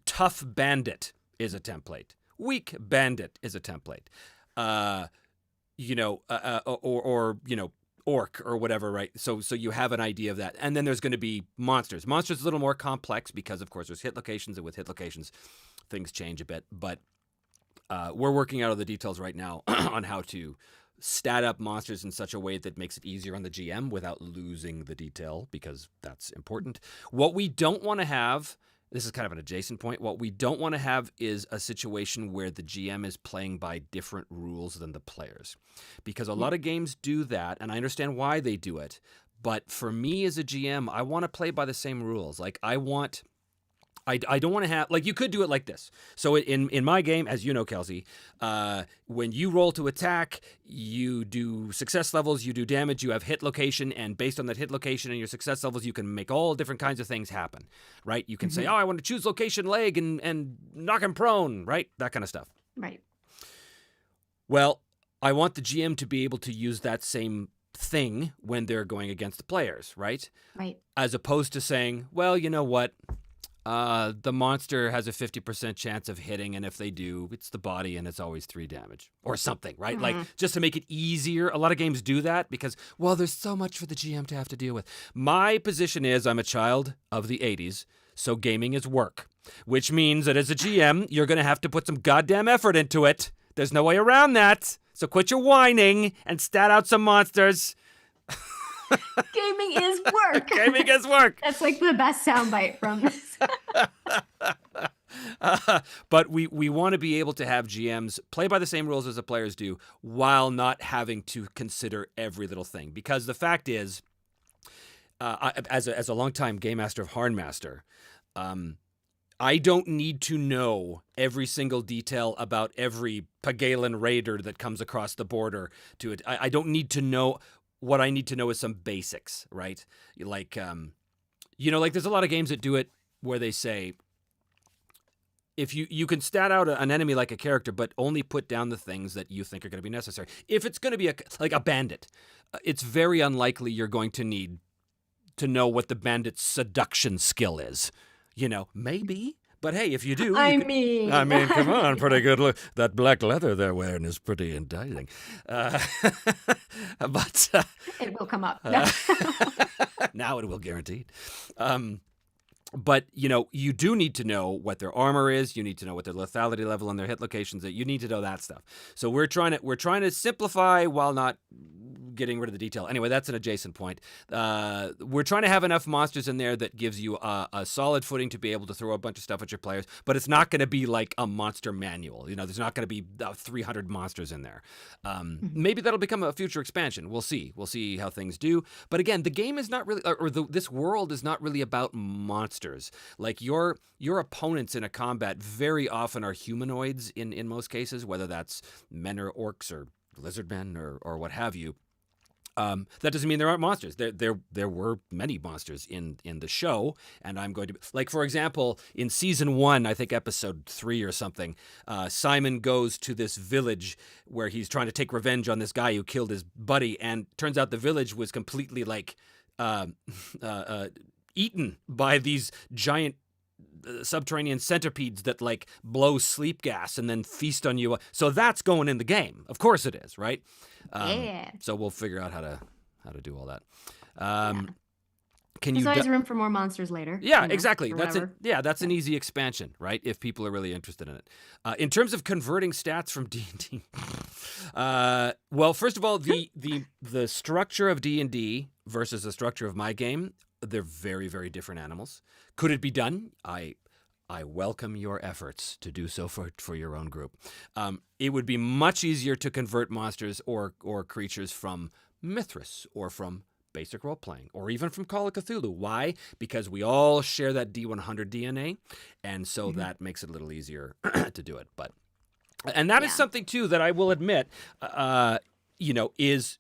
tough bandit is a template. Weak bandit is a template. Orc or whatever, right? So you have an idea of that. And then there's going to be monsters. Monsters are a little more complex because, of course, there's hit locations, and with hit locations, things change a bit. But we're working out all the details right now on how to stat up monsters in such a way that makes it easier on the GM without losing the detail, because that's important. What we don't want to have, this is kind of an adjacent point. What we don't want to have is a situation where the GM is playing by different rules than the players. Because a lot of games do that, and I understand why they do it. But for me as a GM, I want to play by the same rules. Like, I don't want to have, like, you could do it like this. So in my game, as you know, Kelsey, when you roll to attack, you do success levels, you do damage, you have hit location, and based on that hit location and your success levels, you can make all different kinds of things happen, right? You can say, oh, I want to choose location leg and knock him prone, right? That kind of stuff. Right. Well, I want the GM to be able to use that same thing when they're going against the players, right? Right. As opposed to saying, well, you know what? The monster has a 50% chance of hitting, and if they do, it's the body, and it's always 3 damage or something, right? Like, just to make it easier. A lot of games do that because, well, there's so much for the GM to have to deal with. My position is I'm a child of the 80s, so gaming is work, which means that as a GM, you're going to have to put some goddamn effort into it. There's no way around that. So quit your whining and stat out some monsters. Gaming is work. Gaming is work. That's like the best soundbite from this. But we want to be able to have GMs play by the same rules as the players do while not having to consider every little thing. Because the fact is, as a longtime game master of Harnmaster, I don't need to know every single detail about every Pagalan raider that comes across the border to it. I don't need to know. What I need to know is some basics, right? Like, like there's a lot of games that do it where they say, if you can stat out an enemy like a character, but only put down the things that you think are going to be necessary. If it's going to be like a bandit, it's very unlikely you're going to need to know what the bandit's seduction skill is. Maybe. But hey, if you do, I mean, come on, pretty good look. That black leather they're wearing is pretty enticing. But it will come up. Now it will, guaranteed. But you do need to know what their armor is. You need to know what their lethality level and their hit locations. You need to know that stuff. So we're trying to simplify while not getting rid of the detail. Anyway, that's an adjacent point. We're trying to have enough monsters in there that gives you a solid footing to be able to throw a bunch of stuff at your players, but it's not going to be like a monster manual. There's not going to be 300 monsters in there. Maybe that'll become a future expansion. We'll see. We'll see how things do. But again, the game is not really, this world is not really about monsters. Like your opponents in a combat very often are humanoids in most cases, whether that's men or orcs or lizard men or what have you. That doesn't mean there aren't monsters. There were many monsters in the show, and I'm going to like, for example, in season 1, I think episode 3 or something, Simon goes to this village where he's trying to take revenge on this guy who killed his buddy, and turns out the village was completely like eaten by these giant subterranean centipedes that like blow sleep gas and then feast on you. So that's going in the game. Of course it is, right? Yeah. So we'll figure out how to do all that. There's always room for more monsters later. Yeah, exactly. That's it. Yeah, that's an easy expansion, right? If people are really interested in it. In terms of converting stats from D&D, well, first of all, the structure of D&D versus the structure of my game, they're very, very different animals. Could it be done? I welcome your efforts to do so for your own group. It would be much easier to convert monsters or creatures from Mithras or from basic role-playing or even from Call of Cthulhu. Why? Because we all share that D100 DNA, and so that makes it a little easier to do it. And that is something, too, that I will admit, is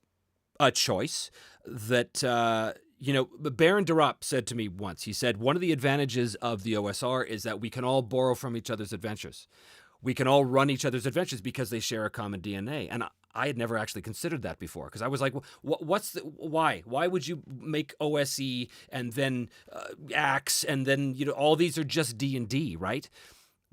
a choice that... Baron Durop said to me once, he said, one of the advantages of the OSR is that we can all borrow from each other's adventures. We can all run each other's adventures because they share a common DNA. And I had never actually considered that before, because I was like, why? Why would you make OSE and then Axe and then, all these are just D&D, right?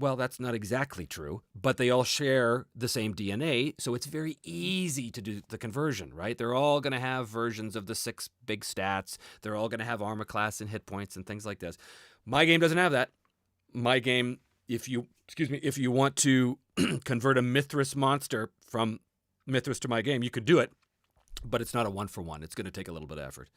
Well, that's not exactly true, but they all share the same DNA, so it's very easy to do the conversion, right? They're all going to have versions of the 6 big stats. They're all going to have armor class and hit points and things like this. My game doesn't have that. My game, if you want to convert a Mithras monster from Mithras to my game, you could do it. but it's not a 1-for-1. It's going to take a little bit of effort.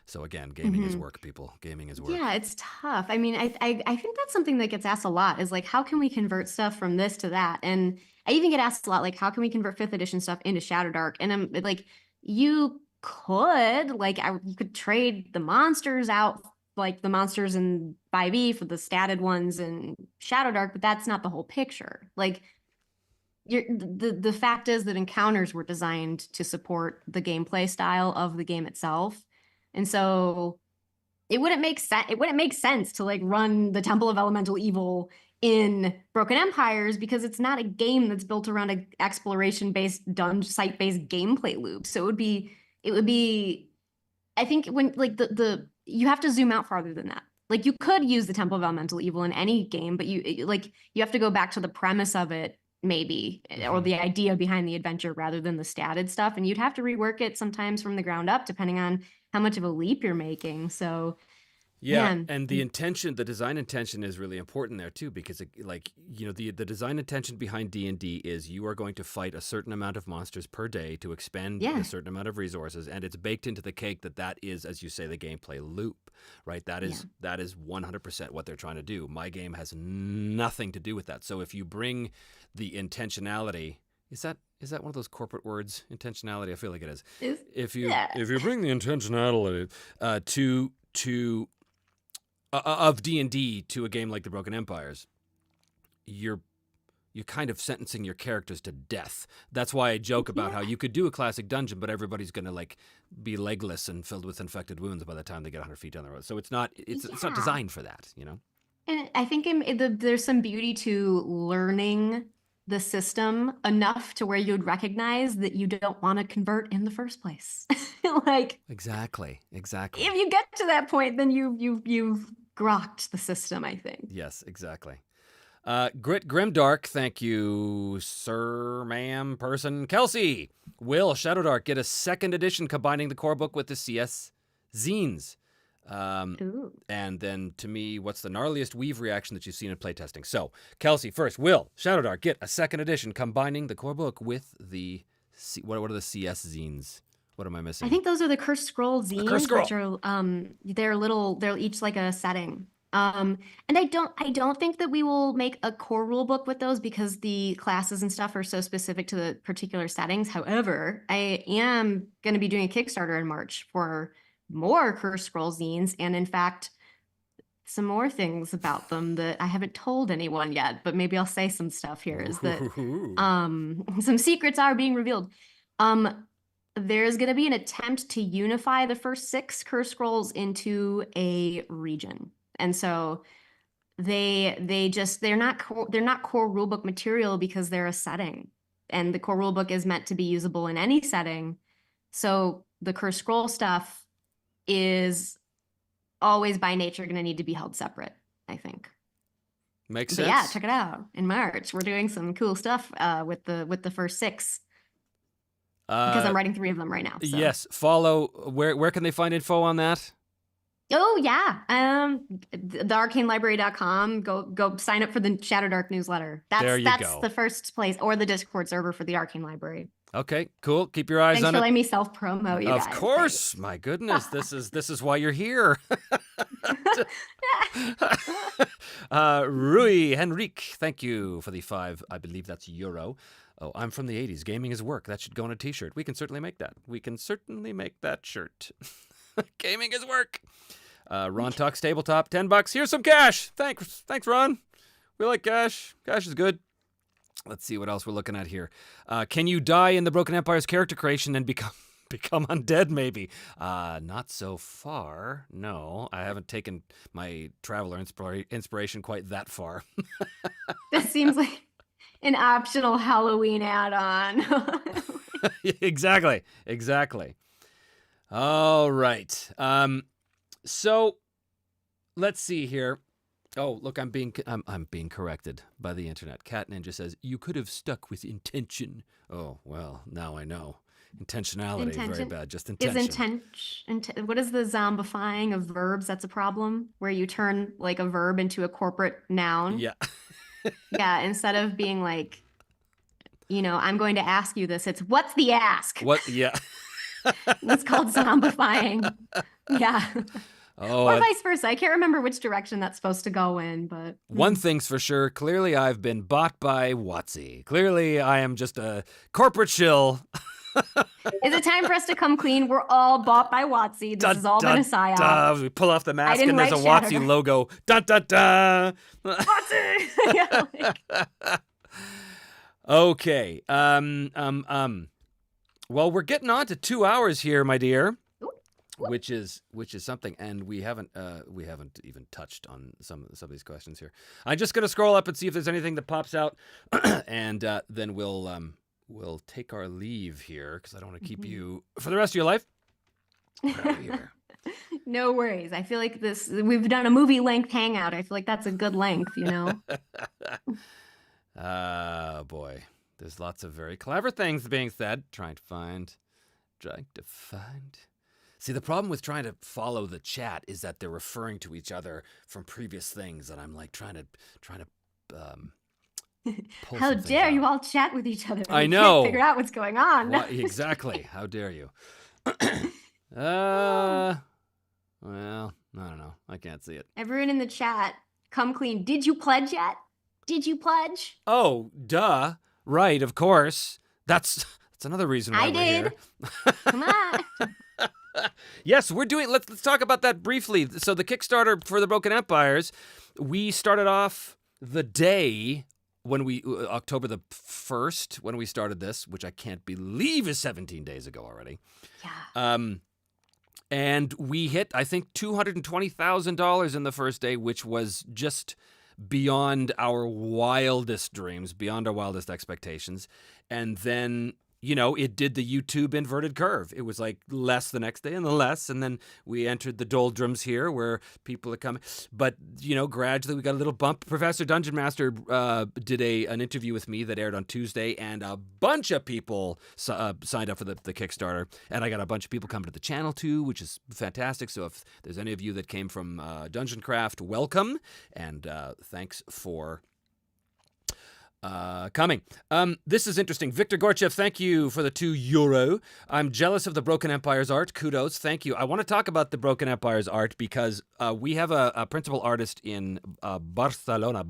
So again, gaming is work, people. Gaming is work. Yeah, it's tough. I mean, I think that's something that gets asked a lot is like, how can we convert stuff from this to that? And I even get asked a lot, like, how can we convert 5th edition stuff into Shadowdark? And I'm like, you could, like, you could trade the monsters out, like the monsters in 5e for the statted ones in Shadowdark, but that's not the whole picture. Like, the fact is that encounters were designed to support the gameplay style of the game itself. And so it wouldn't make sense. It wouldn't make sense to like run the Temple of Elemental Evil in Broken Empires because it's not a game that's built around an exploration-based, dungeon site-based gameplay loop. So it would be. I think when like the you have to zoom out farther than that. Like you could use the Temple of Elemental Evil in any game, but you have to go back to the premise of it maybe, or the idea behind the adventure rather than the statted stuff, and you'd have to rework it sometimes from the ground up depending on how much of a leap you're making. So yeah, man. and the design intention is really important there too, because the design intention behind D&D is you are going to fight a certain amount of monsters per day to expend a certain amount of resources, and it's baked into the cake that is, as you say, the gameplay loop, right? That is 100% what they're trying to do. My game has nothing to do with that. So if you bring the intentionality, is that one of those corporate words? Intentionality, I feel like it is. If you bring the intentionality of D&D to a game like the Broken Empires, you're kind of sentencing your characters to death. That's why I joke about how you could do a classic dungeon, but everybody's going to like be legless and filled with infected wounds by the time they get 100 feet down the road. So it's not designed for that, you know? And I think there's some beauty to learning the system enough to where you'd recognize that you don't want to convert in the first place. Like exactly. If you get to that point, then you've grokked the system, I think. Yes, exactly. Grimdark, thank you, sir, ma'am, person. Kelsey, will Shadowdark get a 2nd edition combining the core book with the CS zines? And then to me, what's the gnarliest weave reaction that you've seen in playtesting? So, Kelsey, first, will Shadowdark get a 2nd edition combining the core book with the what are the CS zines? What am I missing? I think those are the Cursed Scroll zines, which are they're each like a setting. And I don't think that we will make a core rule book with those because the classes and stuff are so specific to the particular settings. However, I am going to be doing a Kickstarter in March for more Cursed Scroll zines, and in fact, some more things about them that I haven't told anyone yet, but maybe I'll say some stuff here. Is that some secrets are being revealed. There's going to be an attempt to unify the first 6 Cursed Scrolls into a region, and so they're not core rulebook material because they're a setting, and the core rulebook is meant to be usable in any setting. So the Cursed Scroll stuff is always by nature going to need to be held separate, I think. Makes but sense. Yeah, check it out. In March, we're doing some cool stuff with the first 6. Because I'm writing 3 of them right now. So. Yes, follow. Where can they find info on that? Oh yeah, thearcanelibrary.com. Go sign up for the Shadowdark newsletter. That's the first place, or the Discord server for the Arcane Library. Okay, cool. Keep your eyes Thanks on for it. letting me self-promo, you guys. Of course. Thanks. My goodness, this is why you're here. Rui Henrique, thank you for the 5. I believe that's euro. Oh, I'm from the 80s. Gaming is work. That should go on a t-shirt. We can certainly make that. We can certainly make that shirt. Gaming is work. Ron Talks Tabletop, $10. Here's some cash. Thanks, Ron. We like cash. Cash is good. Let's see what else we're looking at here. Can you die in the Broken Empire's character creation and become undead, maybe? Not so far. No, I haven't taken my Traveler inspiration quite that far. That seems like an optional Halloween add-on. Exactly. All right. So let's see here. Oh, look, I'm being corrected by the internet. Cat Ninja says you could have stuck with intention. Oh, well, now I know. Intentionality, very bad. Just intention. What is the zombifying of verbs? That's a problem where you turn like a verb into a corporate noun. Yeah. Yeah, instead of being like, I'm going to ask you this. It's what's the ask? What? Yeah. It's called zombifying. Yeah. Oh, Or vice versa. I can't remember which direction that's supposed to go in, but one thing's for sure. Clearly, I've been bought by Watsy. Clearly, I am just a corporate shill. is it time for us to come clean? We're all bought by Watsy. This has all been a psyop. We pull off the mask didn't and there's a write Watsy Shattered. logo. Dun dun dun. Watsy! Yeah, like- Okay. Well, we're getting on to 2 hours here, my dear. Ooh. Which is something, and we haven't even touched on some of these questions here. I'm just gonna scroll up and see if there's anything that pops out, and then we'll take our leave here because I don't want to keep you for the rest of your life. Right here. No worries. I feel like we've done a movie length hangout. I feel like that's a good length, you know? Boy, there's lots of very clever things being said. Trying to find. See, the problem with trying to follow the chat is that they're referring to each other from previous things, and I'm like trying to pull How some things dare you out. all chat with each other? I You know. can't figure out what's going on. Exactly. How dare you? Well, I don't know. I can't see it. Everyone in the chat, come clean. Did you pledge yet? Did you pledge? Oh, duh. Right, of course. That's another reason why I we're did. here. Come on. Yes, we're doing. Let's talk about that briefly. So the Kickstarter for the Broken Empires, we started off the day when we October the 1st when we started this, which I can't believe is 17 days ago already. Yeah. And we hit, I think, $220,000 in the first day, which was just beyond our wildest dreams, beyond our wildest expectations. And then, it did the YouTube inverted curve. It was like less the next day and less. And then we entered the doldrums here where people are coming. But, gradually we got a little bump. Professor Dungeon Master did an interview with me that aired on Tuesday, and a bunch of people signed up for the Kickstarter. And I got a bunch of people coming to the channel too, which is fantastic. So if there's any of you that came from Dungeon Craft, welcome. And thanks for coming. This is interesting. Victor Gorchev, thank you for the €2. I'm jealous of the Broken Empire's art. Kudos. Thank you. I want to talk about the Broken Empire's art because we have a principal artist in Barcelona,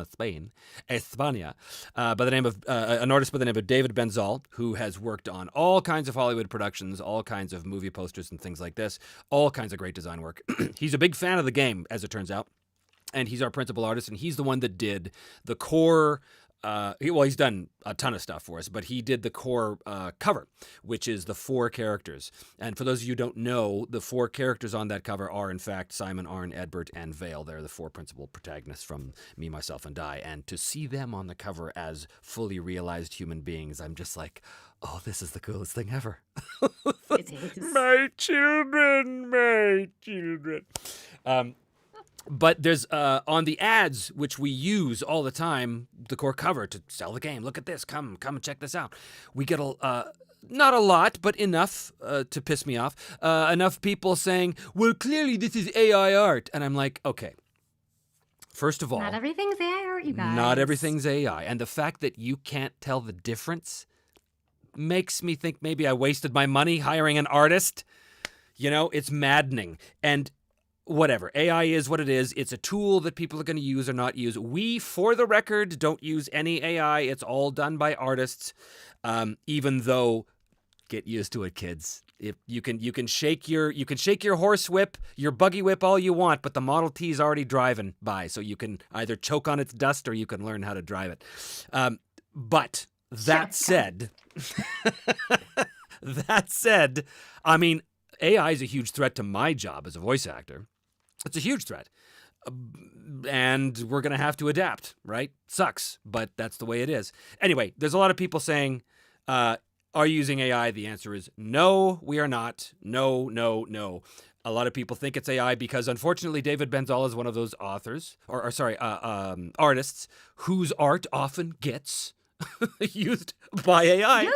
Spain, España, by the name of an artist by the name of David Benzal, who has worked on all kinds of Hollywood productions, all kinds of movie posters and things like this, all kinds of great design work. He's a big fan of the game, as it turns out. And he's our principal artist, and he's the one that did the core. He's done a ton of stuff for us, but he did the core cover, which is the 4 characters. And for those of you who don't know, the 4 characters on that cover are, in fact, Simon, Arn, Edbert, and Vale. They're the 4 principal protagonists from Me, Myself, and Die. And to see them on the cover as fully realized human beings, I'm just like, oh, this is the coolest thing ever. It is. My children. But there's on the ads, which we use all the time, the core cover to sell the game. Look at this. Come and check this out. We get not a lot, but enough to piss me off. Enough people saying, well, clearly this is AI art. And I'm like, okay. First of all, Not everything's AI art, you guys. not everything's AI. And the fact that you can't tell the difference makes me think maybe I wasted my money hiring an artist. It's maddening. And whatever. AI is what it is. It's a tool that people are going to use or not use. We, for the record, don't use any AI. It's all done by artists. Even though, get used to it, kids. If you can shake your horse whip, your buggy whip all you want, but the Model T is already driving by, so you can either choke on its dust or you can learn how to drive it. But that said, I mean, AI is a huge threat to my job as a voice actor. It's a huge threat. And we're going to have to adapt, right? Sucks, but that's the way it is. Anyway, there's a lot of people saying, are you using AI? The answer is no, we are not. No. A lot of people think it's AI because, unfortunately, David Benzal is one of those authors, artists whose art often gets used by AI.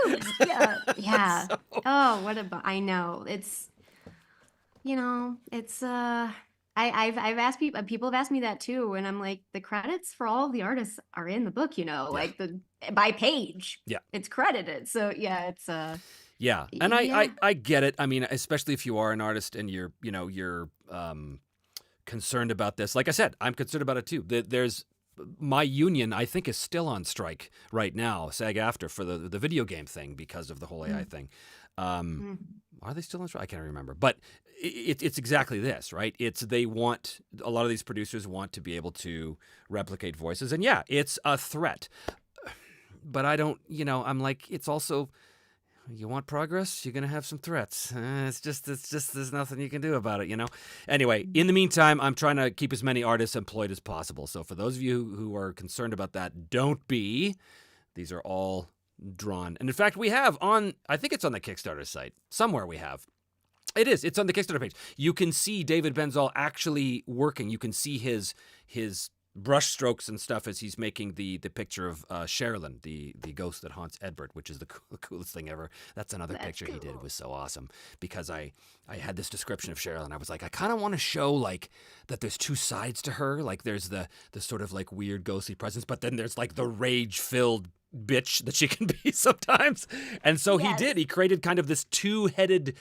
Yeah. So- Oh, I know. It's, I've asked people have asked me that too, and I'm like, the credits for all of the artists are in the book, like by page. Yeah. It's credited. So yeah, it's Yeah, and I get it. I mean, especially if you are an artist and you're concerned about this. Like I said, I'm concerned about it too. There's my union, I think, is still on strike right now, SAG-AFTRA, for the video game thing because of the whole AI thing. Are they still on strike? I can't remember. But it's exactly this, right? A lot of these producers want to be able to replicate voices. And yeah, it's a threat. But I don't, I'm like, it's also, you want progress, you're going to have some threats. It's just, there's nothing you can do about it, Anyway, in the meantime, I'm trying to keep as many artists employed as possible. So for those of you who are concerned about that, don't be. These are all drawn. And in fact, we have I think it's on the Kickstarter site. Somewhere we have. It's on the Kickstarter page. You can see David Benzal actually working. You can see his brush strokes and stuff as he's making the picture of Sherilyn, the ghost that haunts Edbert, which is the coolest thing ever. That's another picture he did. It was so awesome because I had this description of Sherilyn. I was like, I kind of want to show like that there's two sides to her. Like there's the sort of like weird ghostly presence, but then there's like the rage-filled bitch that she can be sometimes. And so he did. He created kind of this two-headed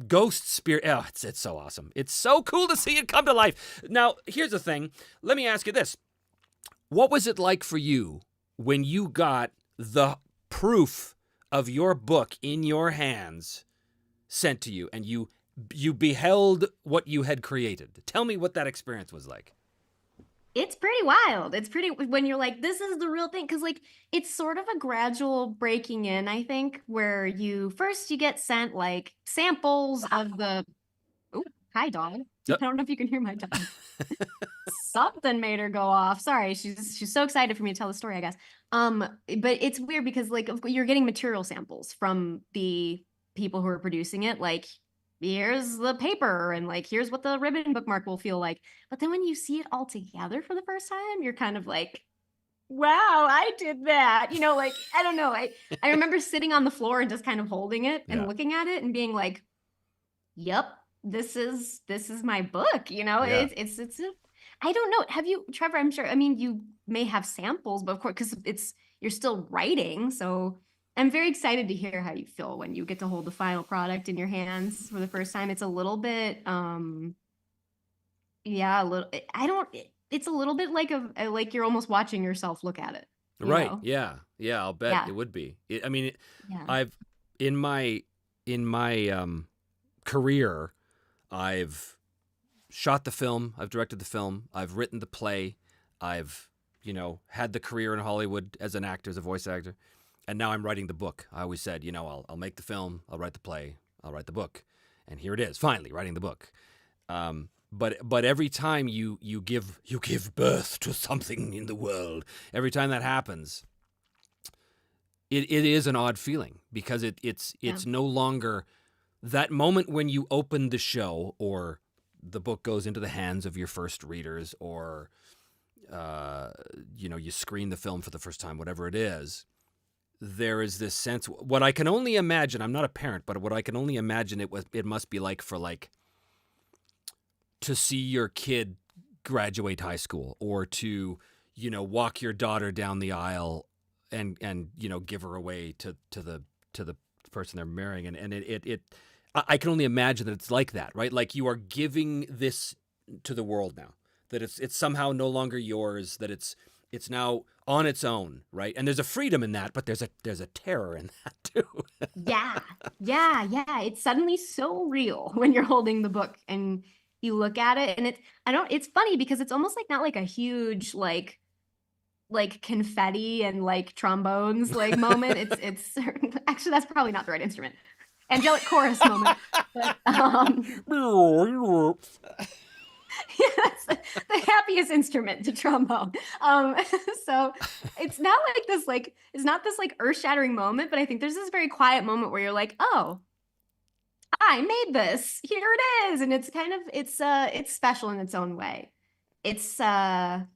ghost spirit. Oh, it's so awesome. It's so cool to see it come to life. Now, here's the thing. Let me ask you this. What was it like for you when you got the proof of your book in your hands sent to you and you beheld what you had created? Tell me what that experience was like. It's pretty wild. It's pretty when you're like, this is the real thing. Because like it's sort of a gradual breaking in, I think, where you get sent like samples of the hi dog. Yep. I don't know if you can hear my dog. Something made her go off. Sorry, she's so excited for me to tell the story, I guess. But it's weird because like you're getting material samples from the people who are producing it, like here's the paper and like here's what the ribbon bookmark will feel like. But then when you see it all together for the first time, you're kind of like, wow, I did that. Like I don't know. I remember sitting on the floor and just kind of holding it and looking at it and being like, yep, this is my book. It's I don't know. Have you, Trevor? I'm sure. I mean, you may have samples, but of course, because you're still writing, so I'm very excited to hear how you feel when you get to hold the final product in your hands for the first time. It's a little bit, it's a little bit like you're almost watching yourself look at it. Right. Know? Yeah. I'll bet it would be. I've in my career, I've shot the film, I've directed the film, I've written the play, I've had the career in Hollywood as an actor, as a voice actor. And now I'm writing the book. I always said, I'll make the film, I'll write the play, I'll write the book. And here it is, finally, writing the book. But every time you give birth to something in the world, every time that happens, it is an odd feeling because it's no longer that moment when you open the show or the book goes into the hands of your first readers or you screen the film for the first time, whatever it is. There is this sense, what I can only imagine, I'm not a parent, but what I can only imagine it must be like for to see your kid graduate high school or to, walk your daughter down the aisle and give her away to the person they're marrying. And I can only imagine that it's like that, right? Like you are giving this to the world now, that it's somehow no longer yours, that it's now on its own, right? And there's a freedom in that, but there's a terror in that too. Yeah. It's suddenly so real when you're holding the book and you look at it, and it's funny because it's almost like not like a huge like confetti and like trombones like moment. It's actually that's probably not the right instrument. Angelic chorus moment. But, yeah, that's the happiest instrument, the trombone. So it's not this earth-shattering moment, but I think there's this very quiet moment where you're like, oh, I made this. Here it is. And it's kind of it's special in its own way. It's you'll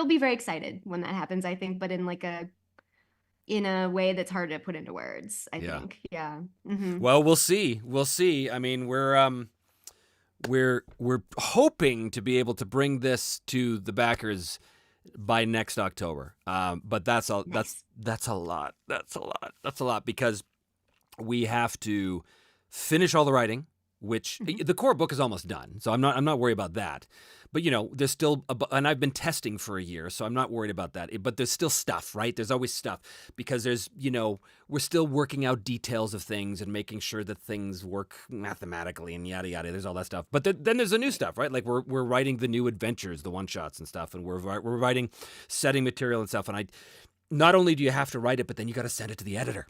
be very excited when that happens, I think, but in a way that's hard to put into words, I think. Yeah. Mm-hmm. Well, we'll see. I mean, we're hoping to be able to bring this to the backers by next October. But that's a lot because We have to finish all the writing, which the core book is almost done. So I'm not worried about that. But, there's still, and I've been testing for a year, so I'm not worried about that. But there's still stuff, right? There's always stuff because there's, we're still working out details of things and making sure that things work mathematically and yada, yada. There's all that stuff. But then there's the new stuff, right? Like we're writing the new adventures, the one-shots and stuff, and we're writing setting material and stuff. And not only do you have to write it, but then you got to send it to the editor.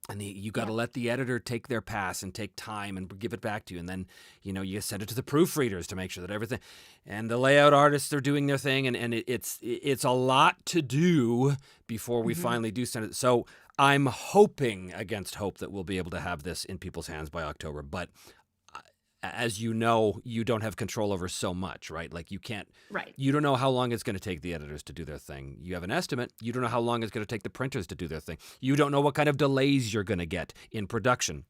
And you got to let the editor take their pass and take time and give it back to you. And then, you send it to the proofreaders to make sure that everything, and the layout artists are doing their thing. And it's a lot to do before we finally do send it. So I'm hoping against hope that we'll be able to have this in people's hands by October. But as you know, you don't have control over so much, right? Like you can't, you don't know how long it's going to take the editors to do their thing. You have an estimate. You don't know how long it's going to take the printers to do their thing. You don't know what kind of delays you're going to get in production.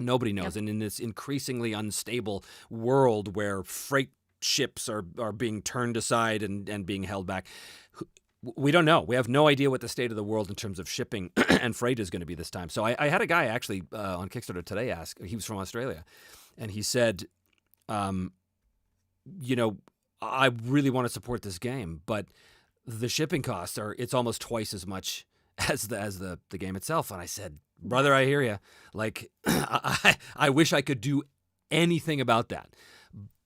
Nobody knows. Yep. And in this increasingly unstable world where freight ships are being turned aside and being held back, we don't know. We have no idea what the state of the world in terms of shipping and freight is going to be this time. So I had a guy actually on Kickstarter today ask, he was from Australia, and he said, I really want to support this game, but the shipping costs it's almost twice as much as the game itself. And I said, brother, I hear you. Like, I wish I could do anything about that,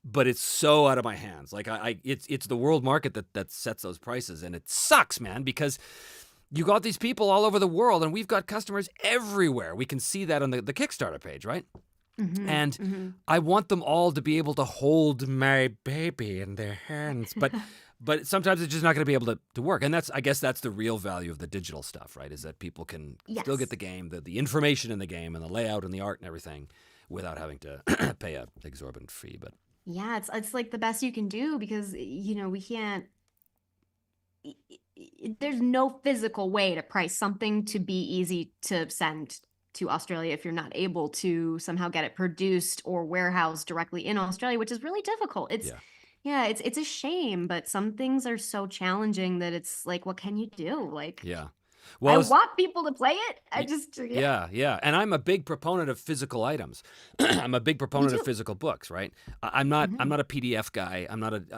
but it's so out of my hands. Like it's the world market that sets those prices, and it sucks, man, because you got these people all over the world, and we've got customers everywhere. We can see that on the Kickstarter page, right? Mm-hmm, and I want them all to be able to hold my baby in their hands, but sometimes it's just not going to be able to work. And I guess that's the real value of the digital stuff, right? Is that people can still get the game, the information in the game, and the layout and the art and everything, without having to pay a exorbitant fee. But yeah, it's like the best you can do because we can't. There's no physical way to price something to be easy to send to Australia if you're not able to somehow get it produced or warehoused directly in Australia, which is really difficult. It's a shame, but some things are so challenging that it's like, what can you do? Like, well, I want people to play it. And I'm a big proponent of physical items. I'm a big proponent of physical books, right? I'm not a PDF guy.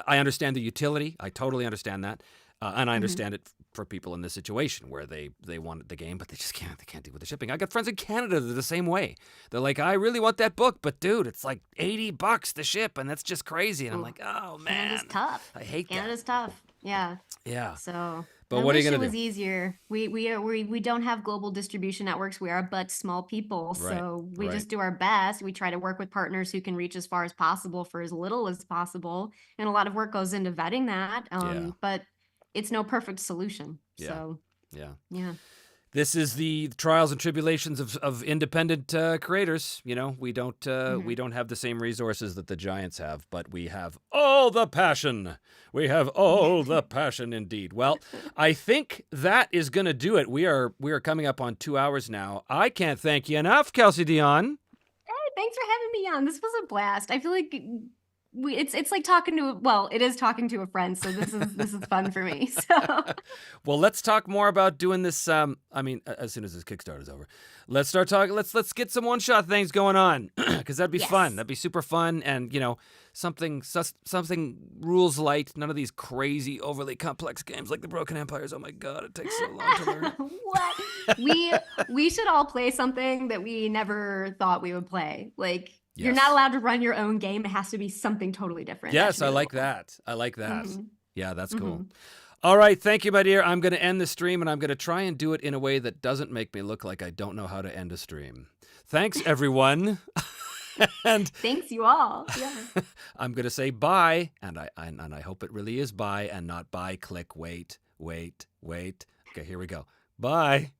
I understand the utility. I totally understand that. And I understand it for people in this situation where they want the game, but they can't deal with the shipping. I got friends in Canada that are the same way. They're like, I really want that book, but dude, it's like $80 to ship, and that's just crazy. And I'm like, oh man, Canada's tough. I hate Canada's tough. Yeah. Yeah. So, but what are you gonna do? It was easier. We don't have global distribution networks. We are but small people, so we just do our best. We try to work with partners who can reach as far as possible for as little as possible, and a lot of work goes into vetting that. But it's no perfect solution. Yeah. So yeah. This is the trials and tribulations of independent creators. We don't have the same resources that the giants have, but we have all the passion. We have all the passion indeed. Well, I think that is going to do it. We are coming up on 2 hours now. I can't thank you enough, Kelsey Dion. Hey, thanks for having me on. This was a blast. I feel like it's like talking to it is talking to a friend, so this is fun for me. So well, let's talk more about doing this. As soon as this Kickstarter is over, let's start talking. Let's get some one-shot things going on, because that'd be fun. That'd be super fun, and something rules light. None of these crazy, overly complex games like the Broken Empires. Oh my god, it takes so long to learn. What? We should all play something that we never thought we would play. Like. Yes. You're not allowed to run your own game. It has to be something totally different. Yes, I like that. Mm-hmm. Yeah, that's cool. All right, thank you, my dear. I'm going to end the stream, and I'm going to try and do it in a way that doesn't make me look like I don't know how to end a stream. Thanks, everyone. And thanks, you all. Yeah. I'm going to say bye, and I hope it really is bye and not bye, click, wait. Okay, here we go. Bye.